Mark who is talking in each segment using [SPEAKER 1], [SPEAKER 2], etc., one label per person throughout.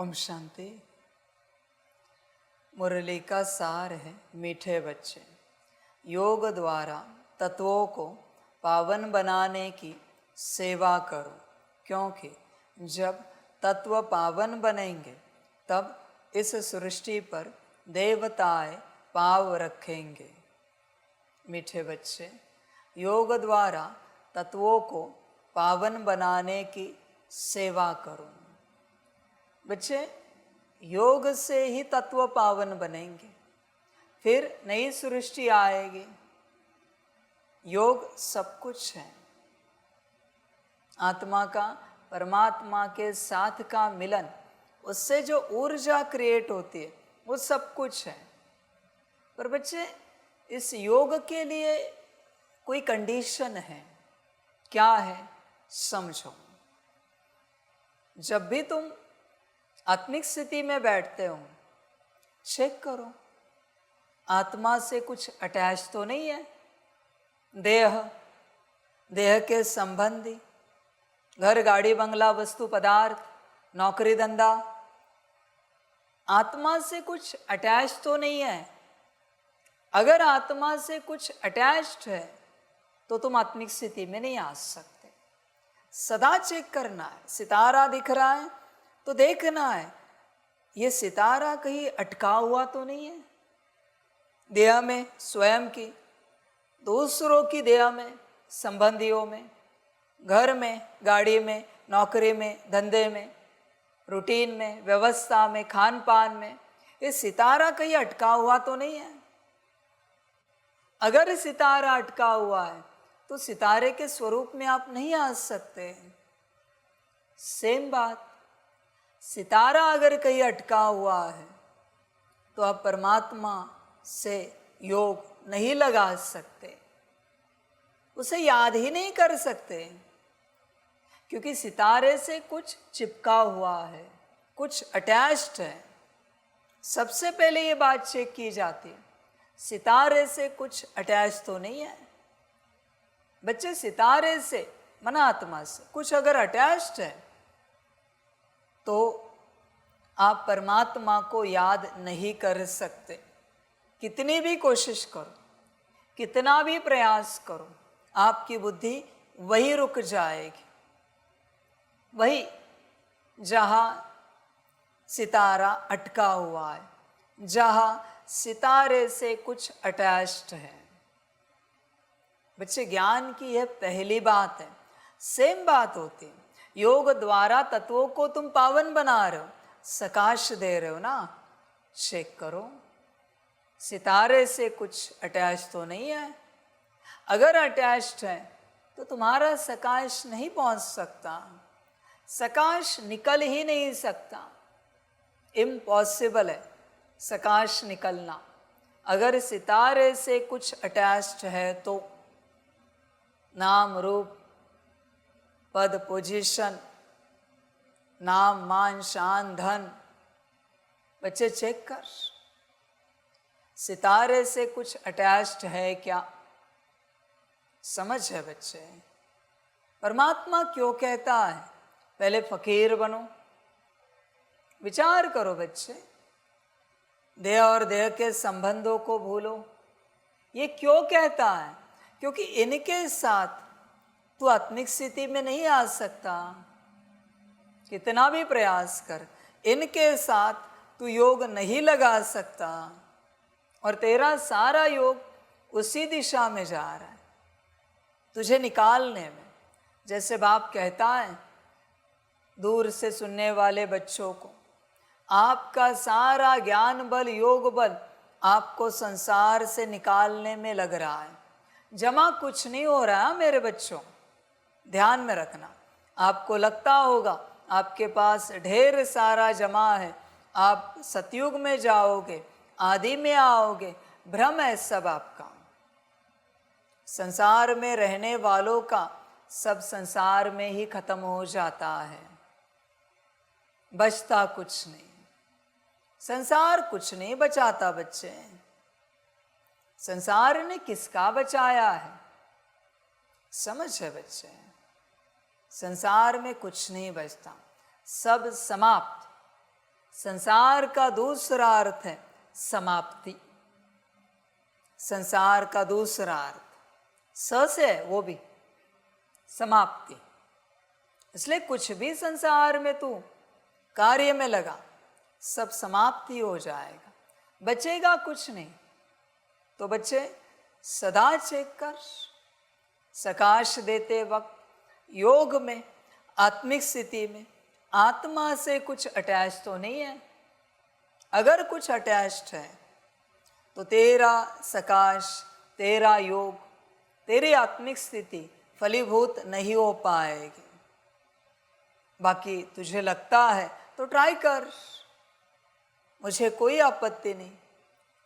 [SPEAKER 1] ओम शांति। मुरली का सार है मीठे बच्चे। योग द्वारा तत्वों को पावन बनाने की सेवा करो, क्योंकि जब तत्व पावन बनेंगे तब इस सृष्टि पर देवताएं पाव रखेंगे। मीठे बच्चे, योग द्वारा तत्वों को पावन बनाने की सेवा करो। बच्चे, योग से ही तत्व पावन बनेंगे, फिर नई सृष्टि आएगी। योग सब कुछ है। आत्मा का परमात्मा के साथ का मिलन, उससे जो ऊर्जा क्रिएट होती है वो सब कुछ है। पर बच्चे, इस योग के लिए कोई कंडीशन है। क्या है? समझो। जब भी तुम आत्मिक स्थिति में बैठते हो, चेक करो आत्मा से कुछ अटैच तो नहीं है। देह के संबंधी, घर गाड़ी बंगला वस्तु पदार्थ नौकरी धंधा, आत्मा से कुछ अटैच तो नहीं है। अगर आत्मा से कुछ अटैच्ड है तो तुम आत्मिक स्थिति में नहीं आ सकते। सदा चेक करना है। सितारा दिख रहा है तो देखना है ये सितारा कहीं अटका हुआ तो नहीं है। देह में स्वयं की, दूसरों की देह में, संबंधियों में, घर में, गाड़ी में, नौकरी में, धंधे में, रूटीन में, व्यवस्था में, खान पान में, ये सितारा कहीं अटका हुआ तो नहीं है। अगर सितारा अटका हुआ है तो सितारे के स्वरूप में आप नहीं आ सकते। सेम बात, सितारा अगर कहीं अटका हुआ है तो आप परमात्मा से योग नहीं लगा सकते, उसे याद ही नहीं कर सकते, क्योंकि सितारे से कुछ चिपका हुआ है, कुछ अटैच्ड है। सबसे पहले ये बात चेक की जाती है, सितारे से कुछ अटैच तो नहीं है। बच्चे, सितारे से मन आत्मा से कुछ अगर अटैच्ड है तो आप परमात्मा को याद नहीं कर सकते। कितनी भी कोशिश करो, कितना भी प्रयास करो, आपकी बुद्धि वही रुक जाएगी, वही जहाँ सितारा अटका हुआ है, जहाँ सितारे से कुछ अटैच्ड है। बच्चे, ज्ञान की यह पहली बात है। सेम बात होती है। योग द्वारा तत्वों को तुम पावन बना रहे हो, सकाश दे रहे हो ना। चेक करो सितारे से कुछ अटैच तो नहीं है। अगर अटैच्ड है तो तुम्हारा सकाश नहीं पहुंच सकता, सकाश निकल ही नहीं सकता। इम्पॉसिबल है सकाश निकलना। अगर सितारे से कुछ अटैच्ड है तो नाम रूप पद पोजीशन, नाम मान शान धन, बच्चे चेक कर सितारे से कुछ अटैच्ड है क्या। समझ है बच्चे? परमात्मा क्यों कहता है पहले फकीर बनो? विचार करो बच्चे, देह और देह के संबंधों को भूलो। ये क्यों कहता है? क्योंकि इनके साथ तू आत्मिक स्थिति में नहीं आ सकता। कितना भी प्रयास कर, इनके साथ तू योग नहीं लगा सकता, और तेरा सारा योग उसी दिशा में जा रहा है, तुझे निकालने में। जैसे बाप कहता है दूर से सुनने वाले बच्चों को, आपका सारा ज्ञान बल, योग बल आपको संसार से निकालने में लग रहा है, जमा कुछ नहीं हो रहा है। मेरे बच्चों, ध्यान में रखना। आपको लगता होगा आपके पास ढेर सारा जमा है, आप सतयुग में जाओगे, आदि में आओगे, भ्रम है सब आपका। संसार में रहने वालों का सब संसार में ही खत्म हो जाता है, बचता कुछ नहीं। संसार कुछ नहीं बचाता बच्चे। संसार ने किसका बचाया है? समझ है बच्चे? संसार में कुछ नहीं बचता, सब समाप्त। संसार का दूसरा अर्थ है समाप्ति। संसार का दूसरा अर्थ स से है, वो भी समाप्ति। इसलिए कुछ भी संसार में तू कार्य में लगा, सब समाप्ति हो जाएगा, बचेगा कुछ नहीं। तो बच्चे सदा चेक कर, सकाश देते वक्त योग में, आत्मिक स्थिति में आत्मा से कुछ अटैच तो नहीं है। अगर कुछ अटैच्ड है तो तेरा सकाश, तेरा योग, तेरी आत्मिक स्थिति फलीभूत नहीं हो पाएगी। बाकी तुझे लगता है तो ट्राई कर, मुझे कोई आपत्ति नहीं,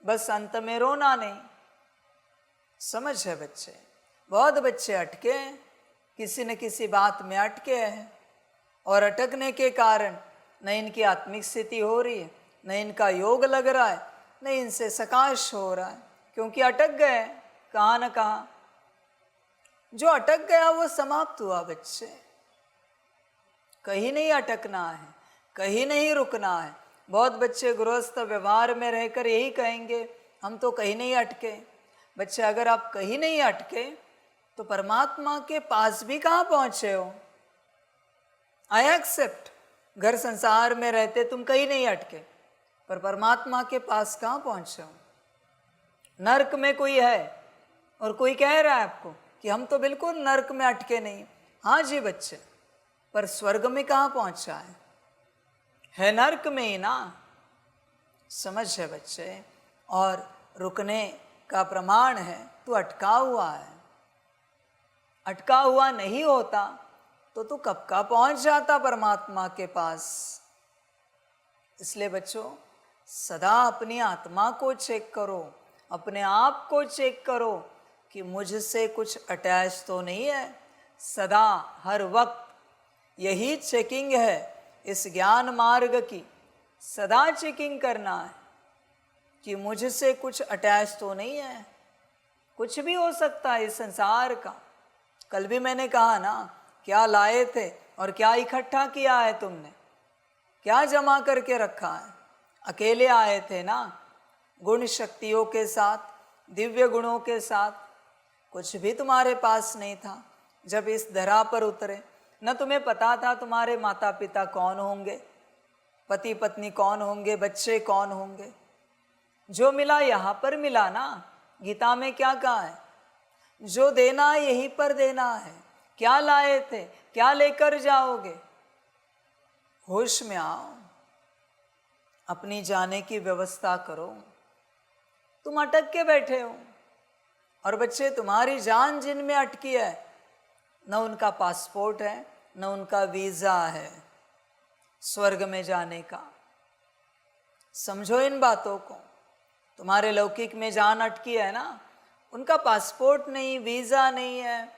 [SPEAKER 1] बस अंत में रोना नहीं। समझ है बच्चे, बहुत बच्चे अटके हैं, किसी न किसी बात में अटके हैं, और अटकने के कारण न इनकी आत्मिक स्थिति हो रही है, न इनका योग लग रहा है, न इनसे सकाश हो रहा है, क्योंकि अटक गए कहाँ न कहाँ। जो अटक गया वो समाप्त हुआ बच्चे। कहीं नहीं अटकना है, कहीं नहीं रुकना है। बहुत बच्चे गृहस्थ व्यवहार में रहकर यही कहेंगे, हम तो कहीं नहीं अटके। बच्चे, अगर आप कहीं नहीं अटके तो परमात्मा के पास भी कहाँ पहुँचे हो? आई एक्सेप्ट, घर संसार में रहते तुम कहीं नहीं अटके, पर परमात्मा के पास कहाँ पहुँचे हो? नरक में कोई है और कोई कह रहा है आपको कि हम तो बिल्कुल नरक में अटके नहीं। हाँ जी बच्चे, पर स्वर्ग में कहाँ पहुँचा है नरक में ही ना। समझ है बच्चे, और रुकने का प्रमाण है तू अटका हुआ है। अटका हुआ नहीं होता तो तू कब का पहुंच जाता परमात्मा के पास। इसलिए बच्चों, सदा अपनी आत्मा को चेक करो, अपने आप को चेक करो कि मुझसे कुछ अटैच तो नहीं है। सदा हर वक्त यही चेकिंग है इस ज्ञान मार्ग की, सदा चेकिंग करना है कि मुझसे कुछ अटैच तो नहीं है। कुछ भी हो सकता है इस संसार का। कल भी मैंने कहा ना, क्या लाए थे और क्या इकट्ठा किया है तुमने, क्या जमा करके रखा है। अकेले आए थे ना, गुण शक्तियों के साथ, दिव्य गुणों के साथ। कुछ भी तुम्हारे पास नहीं था जब इस धरा पर उतरे। न तुम्हें पता था तुम्हारे माता पिता कौन होंगे, पति पत्नी कौन होंगे, बच्चे कौन होंगे। जो मिला यहाँ पर मिला ना। गीता में क्या कहा है? जो देना है यहीं पर देना है। क्या लाए थे, क्या लेकर जाओगे? होश में आओ, अपनी जाने की व्यवस्था करो। तुम अटक के बैठे हो, और बच्चे तुम्हारी जान जिनमें अटकी है, न उनका पासपोर्ट है, न उनका वीजा है स्वर्ग में जाने का। समझो इन बातों को। तुम्हारे लौकिक में जान अटकी है ना, उनका पासपोर्ट नहीं, वीजा नहीं है,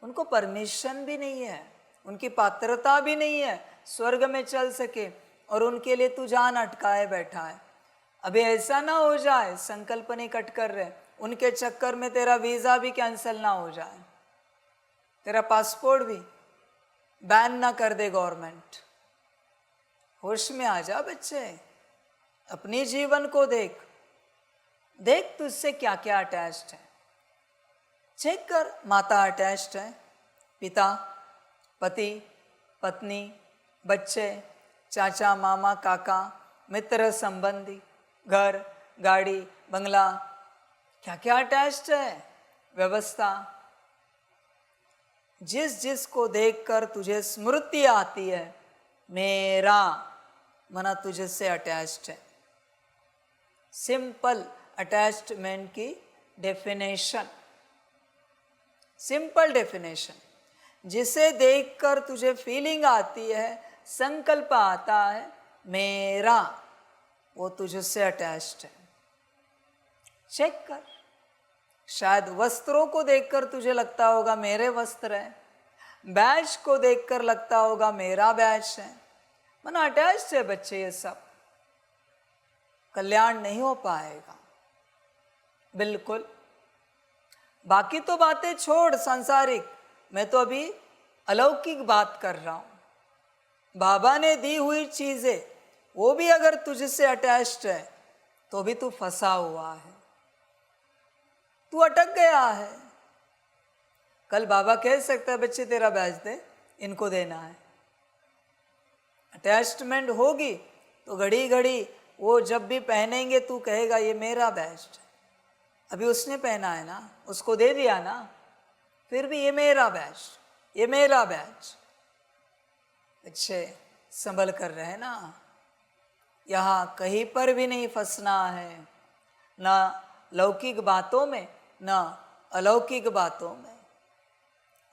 [SPEAKER 1] उनको परमिशन भी नहीं है, उनकी पात्रता भी नहीं है स्वर्ग में चल सके, और उनके लिए तू जान अटकाए बैठा है। अभी ऐसा ना हो जाए, संकल्प नहीं कट कर रहे, उनके चक्कर में तेरा वीजा भी कैंसिल ना हो जाए, तेरा पासपोर्ट भी बैन ना कर दे गवर्नमेंट। होश में आ जा बच्चे, अपनी जीवन को देख, देख तुझसे क्या क्या अटैच्ड है। चेक कर, माता अटैच्ड है, पिता, पति, पत्नी, बच्चे, चाचा, मामा, काका, मित्र, संबंधी, घर, गाड़ी, बंगला, क्या क्या अटैच्ड है, व्यवस्था। जिस जिस को देखकर तुझे स्मृति आती है, मेरा मना तुझसे अटैच्ड है। सिंपल अटैचमेंट की डेफिनेशन, सिंपल डेफिनेशन। जिसे देखकर तुझे फीलिंग आती है, संकल्प आता है मेरा, वो तुझसे अटैच्ड है। चेक कर। शायद वस्त्रों को देखकर तुझे लगता होगा मेरे वस्त्र हैं, बैच को देखकर लगता होगा मेरा बैच है, मना अटैच्ड है बच्चे। ये सब कल्याण नहीं हो पाएगा बिल्कुल। बाकी तो बातें छोड़ सांसारिक, मैं तो अभी अलौकिक बात कर रहा हूं। बाबा ने दी हुई चीजें वो भी अगर तुझसे अटैच्ड है तो भी तू फंसा हुआ है, तू अटक गया है। कल बाबा कह सकता है बच्चे तेरा बैच दे, इनको देना है। अटैचमेंट होगी तो घड़ी घड़ी वो जब भी पहनेंगे तू कहेगा ये मेरा बैच है। अभी उसने पहना है ना, उसको दे दिया ना, फिर भी ये मेरा बैच, ये मेरा बैच। बच्चे संभल कर रहे ना, यहाँ कहीं पर भी नहीं फंसना है, ना लौकिक बातों में ना अलौकिक बातों में।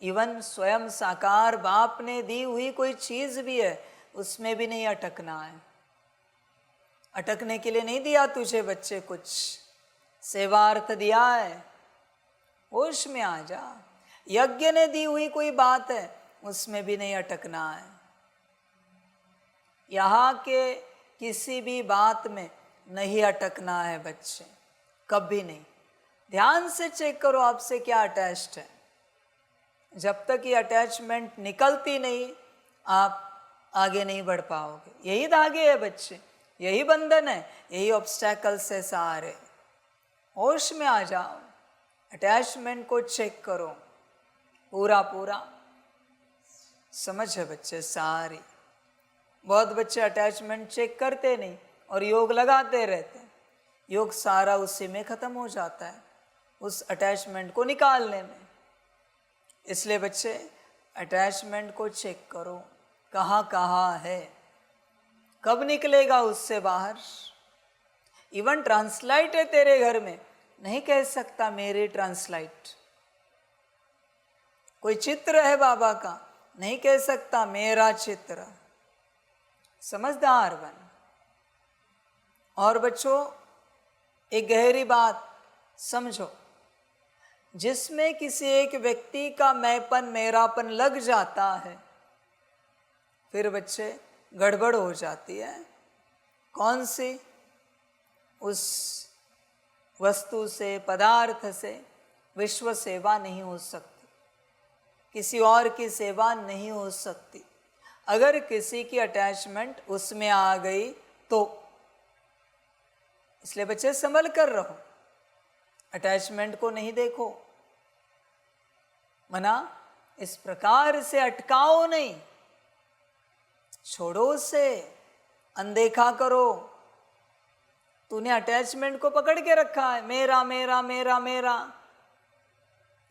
[SPEAKER 1] इवन स्वयं साकार बाप ने दी हुई कोई चीज भी है उसमें भी नहीं अटकना है। अटकने के लिए नहीं दिया तुझे बच्चे, कुछ सेवार्थ दिया है, होश में आ जा। यज्ञ ने दी हुई कोई बात है उसमें भी नहीं अटकना है। यहाँ के किसी भी बात में नहीं अटकना है बच्चे, कभी नहीं। ध्यान से चेक करो आपसे क्या अटैच्ड है। जब तक ये अटैचमेंट निकलती नहीं आप आगे नहीं बढ़ पाओगे। यही धागे है बच्चे, यही बंधन है, यही ऑब्स्टैकल्स है सारे। होश में आ जाओ, अटैचमेंट को चेक करो पूरा पूरा। समझ है बच्चे सारी। बहुत बच्चे अटैचमेंट चेक करते नहीं और योग लगाते रहते हैं। योग सारा उसी में ख़त्म हो जाता है, उस अटैचमेंट को निकालने में। इसलिए बच्चे अटैचमेंट को चेक करो कहाँ कहाँ है, कब निकलेगा उससे बाहर। इवन ट्रांसलाइट है तेरे घर में, नहीं कह सकता मेरी ट्रांसलाइट। कोई चित्र है बाबा का, नहीं कह सकता मेरा चित्र। समझदार बन। और बच्चों एक गहरी बात समझो, जिसमें किसी एक व्यक्ति का मैंपन मेरापन लग जाता है फिर बच्चे गड़बड़ हो जाती है। कौन सी? उस वस्तु से, पदार्थ से विश्व सेवा नहीं हो सकती, किसी और की सेवा नहीं हो सकती। अगर किसी की अटैचमेंट उसमें आ गई तो इसलिए बच्चे संभल कर रहो, अटैचमेंट को नहीं देखो। मना इस प्रकार से अटकाओ नहीं, छोड़ो उसे, अनदेखा करो। तूने अटैचमेंट को पकड़ के रखा है, मेरा मेरा मेरा मेरा।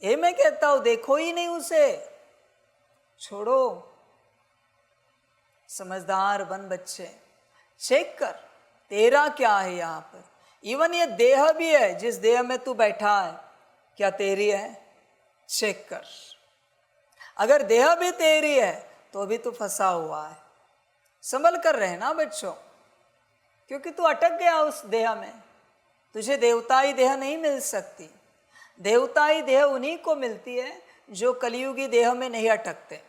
[SPEAKER 1] ये मैं कहता हूं, देखो ही नहीं उसे, छोड़ो। समझदार बन बच्चे, चेक कर तेरा क्या है यहाँ पर। इवन ये देह भी है, जिस देह में तू बैठा है क्या तेरी है? चेक कर। अगर देह भी तेरी है तो भी तू फंसा हुआ है। संभल कर रहे ना बच्चों, क्योंकि तू अटक गया उस देह में। तुझे देवताई देह नहीं मिल सकती। देवताई देह उन्हीं को मिलती है जो कलियुगी देह में नहीं अटकते।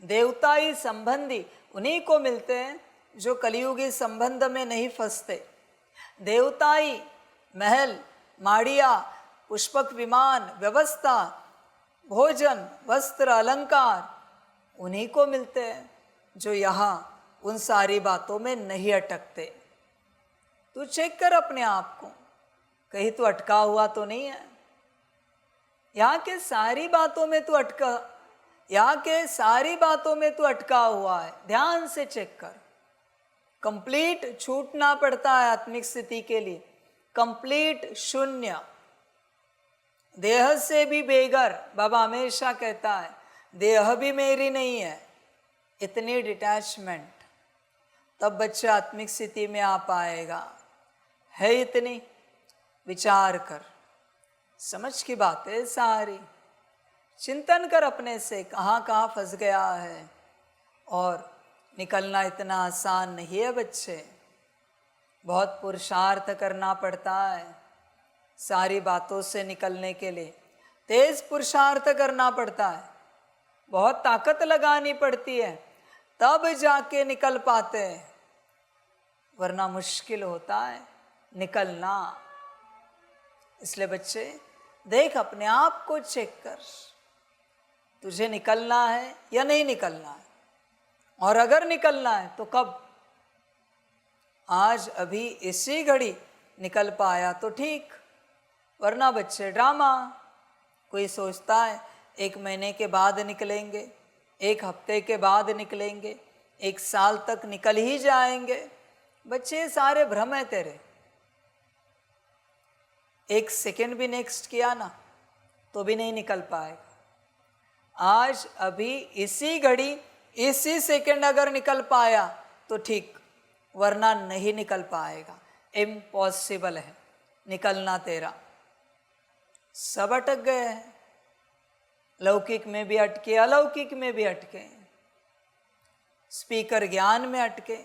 [SPEAKER 1] देवताई संबंधी उन्हीं को मिलते हैं जो कलियुगी संबंध में नहीं फंसते। देवताई महल, माड़िया, पुष्पक विमान, व्यवस्था, भोजन, वस्त्र, अलंकार उन्हीं को मिलते हैं जो यहाँ उन सारी बातों में नहीं अटकते। तू चेक कर अपने आप को, कहीं तू अटका हुआ तो नहीं है। यहाँ के सारी बातों में तू अटका, यहाँ के सारी बातों में तू अटका हुआ है। ध्यान से चेक कर। कंप्लीट छूटना पड़ता है आत्मिक स्थिति के लिए, कंप्लीट शून्य, देह से भी बेघर। बाबा हमेशा कहता है देह भी मेरी नहीं है, इतनी डिटैचमेंट, तब बच्चा आत्मिक स्थिति में आ पाएगा। है इतनी, विचार कर, समझ की बात है सारी। चिंतन कर अपने से, कहाँ कहाँ फंस गया है। और निकलना इतना आसान नहीं है बच्चे, बहुत पुरुषार्थ करना पड़ता है सारी बातों से निकलने के लिए। तेज पुरुषार्थ करना पड़ता है, बहुत ताकत लगानी पड़ती है, तब जाके निकल पाते हैं, वरना मुश्किल होता है निकलना। इसलिए बच्चे देख, अपने आप को चेक कर, तुझे निकलना है या नहीं निकलना है, और अगर निकलना है तो कब। आज अभी इसी घड़ी निकल पाया तो ठीक, वरना बच्चे ड्रामा। कोई सोचता है 1 महीने के बाद निकलेंगे, 1 हफ्ते के बाद निकलेंगे, 1 साल तक निकल ही जाएंगे। बच्चे सारे भ्रम है तेरे। 1 सेकेंड भी नेक्स्ट किया ना तो भी नहीं निकल पाएगा। आज अभी इसी घड़ी इसी सेकेंड अगर निकल पाया तो ठीक, वरना नहीं निकल पाएगा। इम्पॉसिबल है निकलना तेरा। सब अटक गए हैं, लौकिक में भी अटके, अलौकिक में भी अटके, स्पीकर ज्ञान में अटके,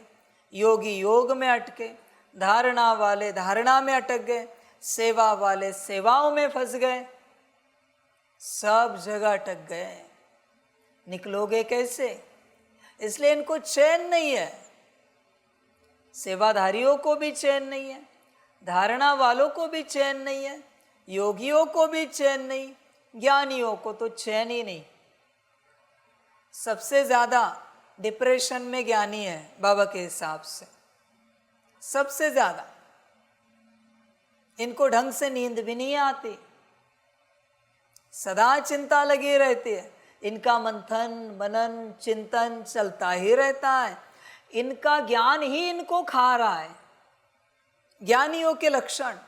[SPEAKER 1] योगी योग में अटके, धारणा वाले धारणा में अटक गए, सेवा वाले सेवाओं में फंस गए, सब जगह अटक गए। निकलोगे कैसे? इसलिए इनको चैन नहीं है। सेवाधारियों को भी चैन नहीं है, धारणा वालों को भी चैन नहीं है, योगियों को भी चैन नहीं, ज्ञानियों को तो चैन ही नहीं। सबसे ज्यादा डिप्रेशन में ज्ञानी है बाबा के हिसाब से, सबसे ज्यादा। इनको ढंग से नींद भी नहीं आती, सदा चिंता लगी रहती है, इनका मंथन मनन चिंतन चलता ही रहता है, इनका ज्ञान ही इनको खा रहा है। ज्ञानियों के लक्षण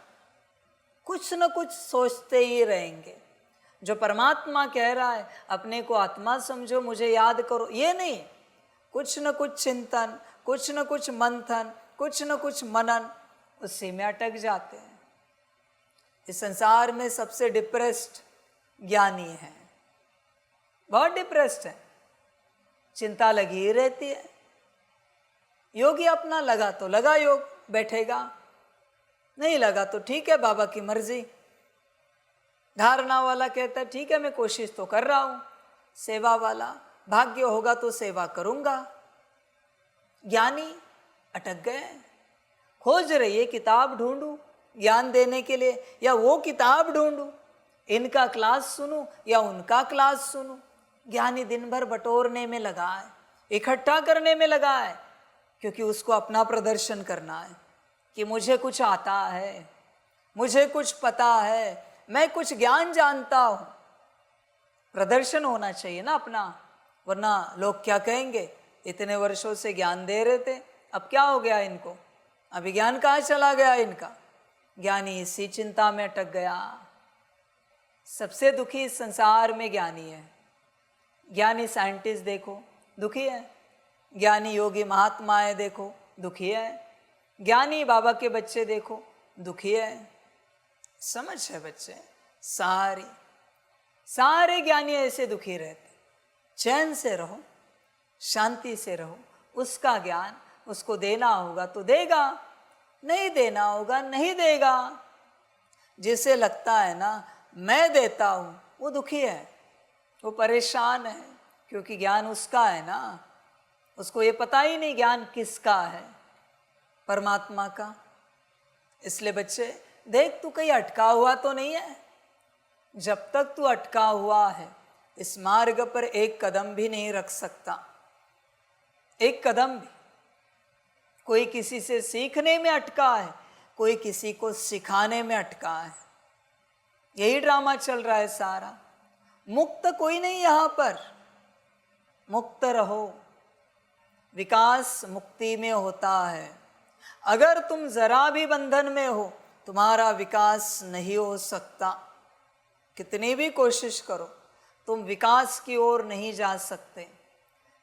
[SPEAKER 1] कुछ न कुछ सोचते ही रहेंगे। जो परमात्मा कह रहा है अपने को आत्मा समझो, मुझे याद करो, ये नहीं, कुछ न कुछ चिंतन, कुछ न कुछ मंथन, कुछ न कुछ मनन, उसी में अटक जाते हैं। इस संसार में सबसे डिप्रेस्ड ज्ञानी है, बहुत डिप्रेस्ड है, चिंता लगी ही रहती है। योगी अपना लगा तो लगा योग बैठेगा, नहीं लगा तो ठीक है बाबा की मर्जी। धारणा वाला कहता है ठीक है मैं कोशिश तो कर रहा हूं, सेवा वाला भाग्य होगा तो सेवा करूंगा। ज्ञानी अटक गए, खोज रही है किताब ढूंढूं ज्ञान देने के लिए, या वो किताब ढूंढूं, इनका क्लास सुनूं या उनका क्लास सुनूं। ज्ञानी दिन भर बटोरने में लगा है, इकट्ठा करने में लगा है, क्योंकि उसको अपना प्रदर्शन करना है कि मुझे कुछ आता है, मुझे कुछ पता है, मैं कुछ ज्ञान जानता हूं। प्रदर्शन होना चाहिए ना अपना, वरना लोग क्या कहेंगे, इतने वर्षों से ज्ञान दे रहे थे, अब क्या हो गया इनको, अभी ज्ञान कहाँ चला गया इनका। ज्ञानी इसी चिंता में अटक गया। सबसे दुखी इस संसार में ज्ञानी है। ज्ञानी साइंटिस्ट देखो दुखी है, ज्ञानी योगी महात्माएं देखो दुखी है, ज्ञानी बाबा के बच्चे देखो दुखी है। समझ है बच्चे, सारे ज्ञानी ऐसे दुखी रहते। चैन से रहो, शांति से रहो, उसका ज्ञान उसको देना होगा तो देगा, नहीं देना होगा नहीं देगा। जिसे लगता है ना मैं देता हूं वो दुखी है, वो परेशान है, क्योंकि ज्ञान उसका है ना, उसको ये पता ही नहीं ज्ञान किसका है, परमात्मा का। इसलिए बच्चे देख तू कहीं अटका हुआ तो नहीं है। जब तक तू अटका हुआ है इस मार्ग पर एक कदम भी नहीं रख सकता, एक कदम भी। कोई किसी से सीखने में अटका है, कोई किसी को सिखाने में अटका है, यही ड्रामा चल रहा है सारा। मुक्त कोई नहीं यहां पर, मुक्त रहो, विकास मुक्ति में होता है। अगर तुम जरा भी बंधन में हो तुम्हारा विकास नहीं हो सकता, कितनी भी कोशिश करो तुम विकास की ओर नहीं जा सकते,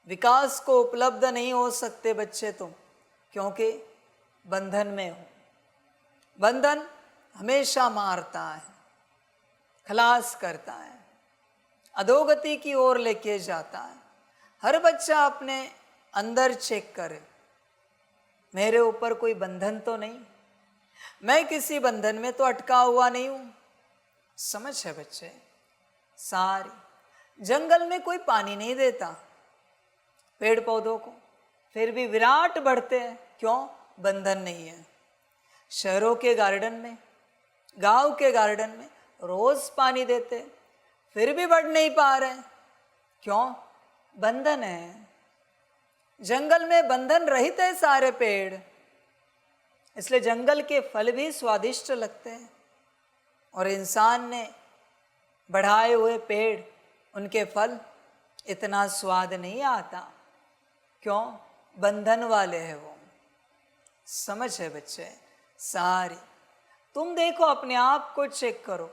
[SPEAKER 1] विकास को उपलब्ध नहीं हो सकते बच्चे तुम, क्योंकि बंधन में हो। बंधन हमेशा मारता है, खलास करता है, अधोगति की ओर लेके जाता है। हर बच्चा अपने अंदर चेक करे, मेरे ऊपर कोई बंधन तो नहीं, मैं किसी बंधन में तो अटका हुआ नहीं हूं। समझ है बच्चे, सारी जंगल में कोई पानी नहीं देता पेड़ पौधों को, फिर भी विराट बढ़ते हैं, क्यों? बंधन नहीं है। शहरों के गार्डन में, गांव के गार्डन में रोज पानी देते, फिर भी बढ़ नहीं पा रहे, क्यों? बंधन है। जंगल में बंधन रहित है सारे पेड़, इसलिए जंगल के फल भी स्वादिष्ट लगते हैं और इंसान ने बढ़ाए हुए पेड़, उनके फल इतना स्वाद नहीं आता। क्यों? बंधन वाले हैं वो। समझ है बच्चे सारी। तुम देखो, अपने आप को चेक करो,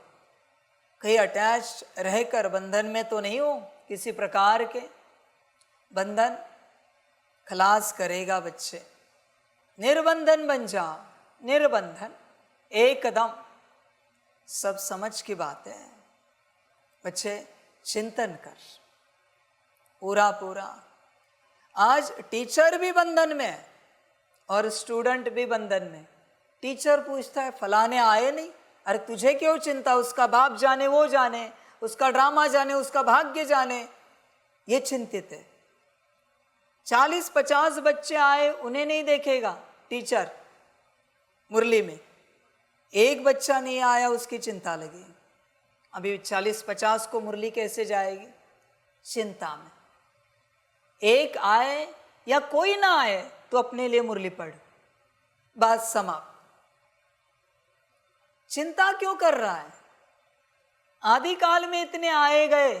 [SPEAKER 1] कहीं अटैच रहकर बंधन में तो नहीं हो किसी प्रकार के। बंधन खलास करेगा बच्चे। निर्बंधन बन जाओ, निर्बंधन एकदम। सब समझ की बात है बच्चे। चिंतन कर पूरा पूरा। आज टीचर भी बंधन में है और स्टूडेंट भी बंधन में। टीचर पूछता है फलाने आए नहीं, अरे तुझे क्यों चिंता, उसका बाप जाने, वो जाने, उसका ड्रामा जाने, उसका भाग्य जाने, ये चिंतित है। 40-50 बच्चे आए, उन्हें नहीं देखेगा टीचर मुरली में। एक बच्चा नहीं आया, उसकी चिंता लगी। अभी 40-50 को मुरली कैसे जाएगी? चिंता में। एक आए या कोई ना आए तो अपने लिए मुरली पढ़, बात समाप्त। चिंता क्यों कर रहा है? आदि काल में इतने आए गए,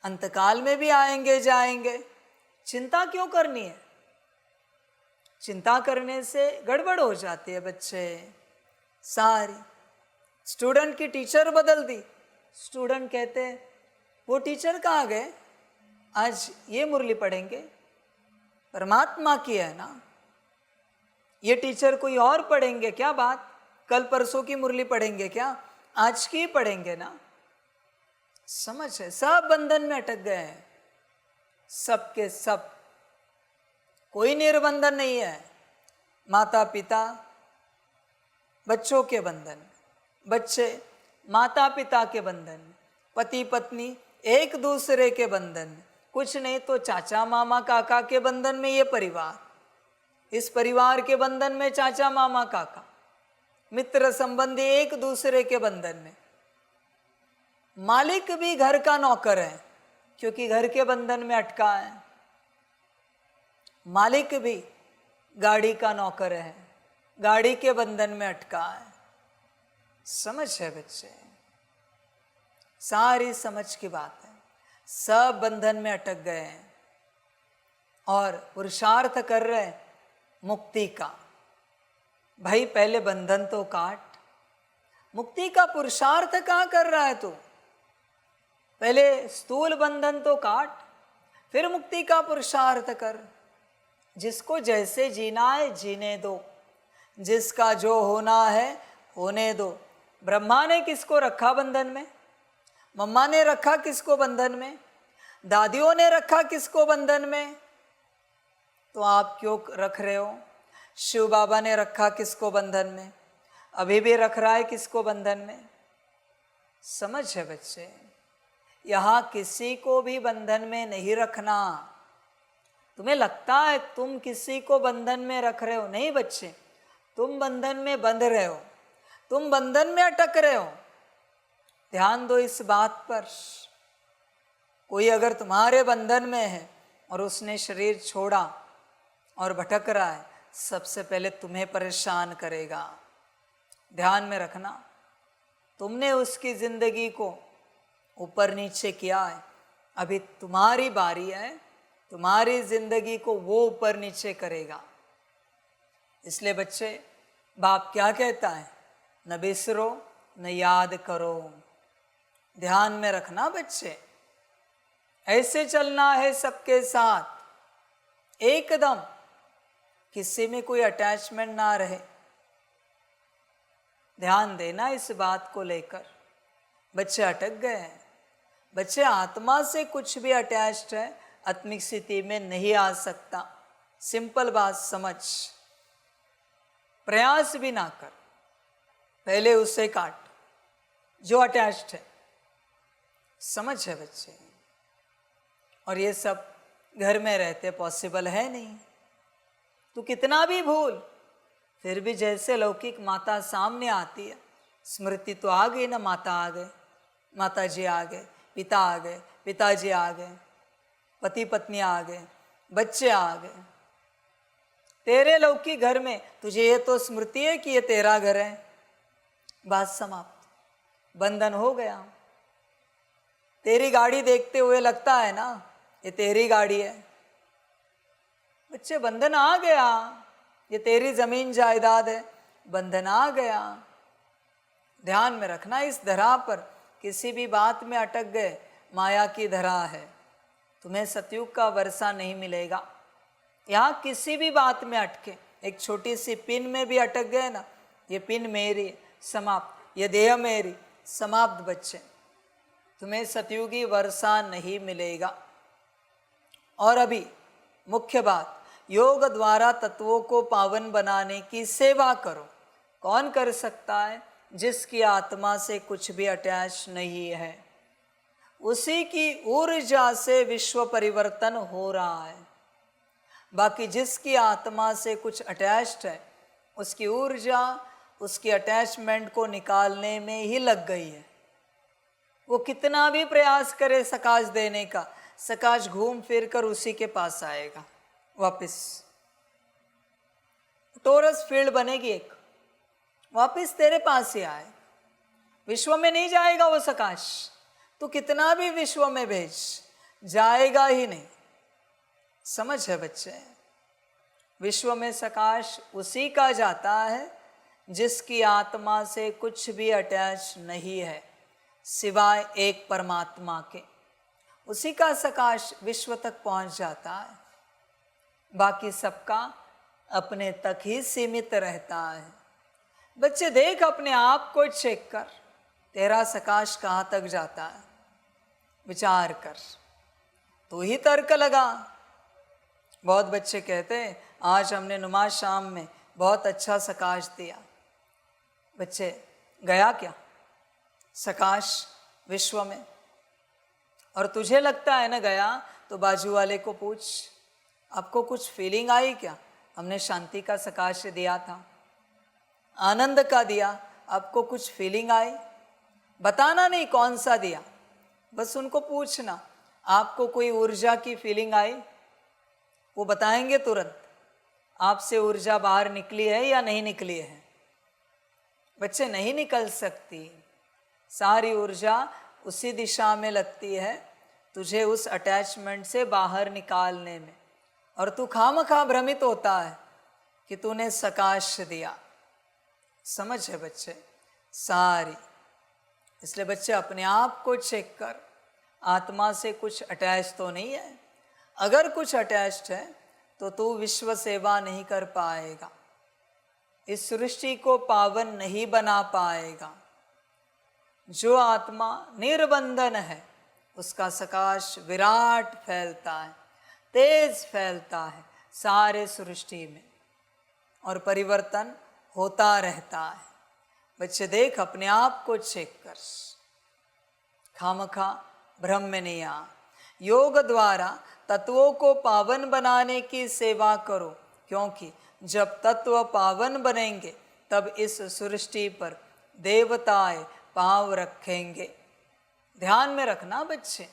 [SPEAKER 1] अंतकाल में भी आएंगे जाएंगे, चिंता क्यों करनी है? चिंता करने से गड़बड़ हो जाती है बच्चे सारी। स्टूडेंट की टीचर बदल दी, स्टूडेंट कहते हैं वो टीचर कहाँ गए, आज ये मुरली पढ़ेंगे, परमात्मा की है ना, ये टीचर कोई और पढ़ेंगे क्या बात? कल परसों की मुरली पढ़ेंगे क्या, आज की पढ़ेंगे ना। समझ है, सब बंधन में अटक गए हैं, सब के सब। कोई निर्बंधन नहीं है। माता पिता बच्चों के बंधन, बच्चे माता पिता के बंधन, पति पत्नी एक दूसरे के बंधन, कुछ नहीं तो चाचा मामा काका के बंधन में ये परिवार, इस परिवार के बंधन में चाचा मामा काका, मित्र संबंधी एक दूसरे के बंधन में। मालिक भी घर का नौकर है क्योंकि घर के बंधन में अटका है। मालिक भी गाड़ी का नौकर है, गाड़ी के बंधन में अटका है। समझ है बच्चे, सारी समझ की बात है। सब बंधन में अटक गए हैं और पुरुषार्थ कर रहे हैं मुक्ति का। भाई पहले बंधन तो काट, मुक्ति का पुरुषार्थ कहाँ कर रहा है तू? पहले स्थूल बंधन तो काट, फिर मुक्ति का पुरुषार्थ कर। जिसको जैसे जीना है जीने दो, जिसका जो होना है होने दो। ब्रह्मा ने किसको रखा बंधन में? मम्मा ने रखा किसको बंधन में? दादियों ने रखा किसको बंधन में? तो आप क्यों रख रहे हो? शिव बाबा ने रखा किसको बंधन में? अभी भी रख रहा है किसको बंधन में? समझ है बच्चे, यहाँ किसी को भी बंधन में नहीं रखना। तुम्हें लगता है तुम किसी को बंधन में रख रहे हो, नहीं बच्चे, तुम बंधन में बंध रहे हो, तुम बंधन में अटक रहे हो। ध्यान दो इस बात पर। कोई अगर तुम्हारे बंधन में है और उसने शरीर छोड़ा और भटक रहा है, सबसे पहले तुम्हें परेशान करेगा। ध्यान में रखना, तुमने उसकी जिंदगी को ऊपर नीचे किया है, अभी तुम्हारी बारी है, तुम्हारी जिंदगी को वो ऊपर नीचे करेगा। इसलिए बच्चे, बाप क्या कहता है? न बिसरो न याद करो। ध्यान में रखना बच्चे, ऐसे चलना है सबके साथ एकदम, किसी में कोई अटैचमेंट ना रहे। ध्यान देना इस बात को लेकर। बच्चे अटक गए हैं, बच्चे आत्मा से कुछ भी अटैच्ड है, आत्मिक स्थिति में नहीं आ सकता। सिंपल बात समझ, प्रयास भी ना कर, पहले उसे काट जो अटैच्ड है। समझ है बच्चे, और ये सब घर में रहते पॉसिबल है नहीं। तू कितना भी भूल, फिर भी जैसे लौकिक माता सामने आती है, स्मृति तो आ गई ना, माता आ गए, माता जी आ गए, पिता आ गए, पिताजी आ गए, पति पत्नी आ गए, बच्चे आ गए। तेरे लौकिक घर में तुझे ये तो स्मृति है कि ये तेरा घर है, बात समाप्त, बंधन हो गया। तेरी गाड़ी देखते हुए लगता है ना ये तेरी गाड़ी है, बच्चे बंधन आ गया। ये तेरी जमीन जायदाद है, बंधन आ गया। ध्यान में रखना, इस धरा पर किसी भी बात में अटक गए, माया की धरा है, तुम्हें सतयुग का वर्षा नहीं मिलेगा। यहाँ किसी भी बात में अटके, एक छोटी सी पिन में भी अटक गए ना, ये पिन मेरी, समाप्त, ये देह मेरी, समाप्त बच्चे, तुम्हें सतयुगी वर्षा नहीं मिलेगा। और अभी मुख्य बात, योग द्वारा तत्वों को पावन बनाने की सेवा करो। कौन कर सकता है? जिसकी आत्मा से कुछ भी अटैच नहीं है, उसी की ऊर्जा से विश्व परिवर्तन हो रहा है। बाकी जिसकी आत्मा से कुछ अटैच्ड है, उसकी ऊर्जा उसकी अटैचमेंट को निकालने में ही लग गई है। वो कितना भी प्रयास करे सकाश देने का, सकाश घूम फिर कर उसी के पास आएगा वापस। टोरस फील्ड बनेगी एक, वापस तेरे पास ही आए, विश्व में नहीं जाएगा वो सकाश। तू कितना भी विश्व में भेज, जाएगा ही नहीं। समझ है बच्चे? विश्व में सकाश उसी का जाता है जिसकी आत्मा से कुछ भी अटैच नहीं है सिवाय एक परमात्मा के। उसी का सकाश विश्व तक पहुंच जाता है, बाकी सबका अपने तक ही सीमित रहता है। बच्चे देख, अपने आप को चेक कर, तेरा सकाश कहाँ तक जाता है, विचार कर, तू ही तर्क लगा। बहुत बच्चे कहते हैं आज हमने नमाज शाम में बहुत अच्छा सकाश दिया। बच्चे गया क्या सकाश विश्व में? और तुझे लगता है ना गया, तो बाजू वाले को पूछ, आपको कुछ फीलिंग आई क्या? हमने शांति का सकाश दिया था, आनंद का दिया, आपको कुछ फीलिंग आई? बताना नहीं कौन सा दिया, बस उनको पूछना आपको कोई ऊर्जा की फीलिंग आई? वो बताएंगे तुरंत आपसे ऊर्जा बाहर निकली है या नहीं निकली है। बच्चे नहीं निकल सकती, सारी ऊर्जा उसी दिशा में लगती है तुझे उस अटैचमेंट से बाहर निकालने में, और तू खामखा भ्रमित होता है कि तूने सकाश दिया। समझ है बच्चे? सारी। इसलिए बच्चे अपने आप को चेक कर, आत्मा से कुछ अटैच तो नहीं है। अगर कुछ अटैच्ड है तो तू विश्व सेवा नहीं कर पाएगा, इस सृष्टि को पावन नहीं बना पाएगा। जो आत्मा निर्बंधन है उसका सकाश विराट फैलता है, तेज फैलता है सारे सृष्टि में, और परिवर्तन होता रहता है। बच्चे देख, अपने आप को चेक कर, खामखा भ्रम में नहीं आ। योग द्वारा तत्वों को पावन बनाने की सेवा करो, क्योंकि जब तत्व पावन बनेंगे तब इस सृष्टि पर देवताएं पांव रखेंगे। ध्यान में रखना बच्चे,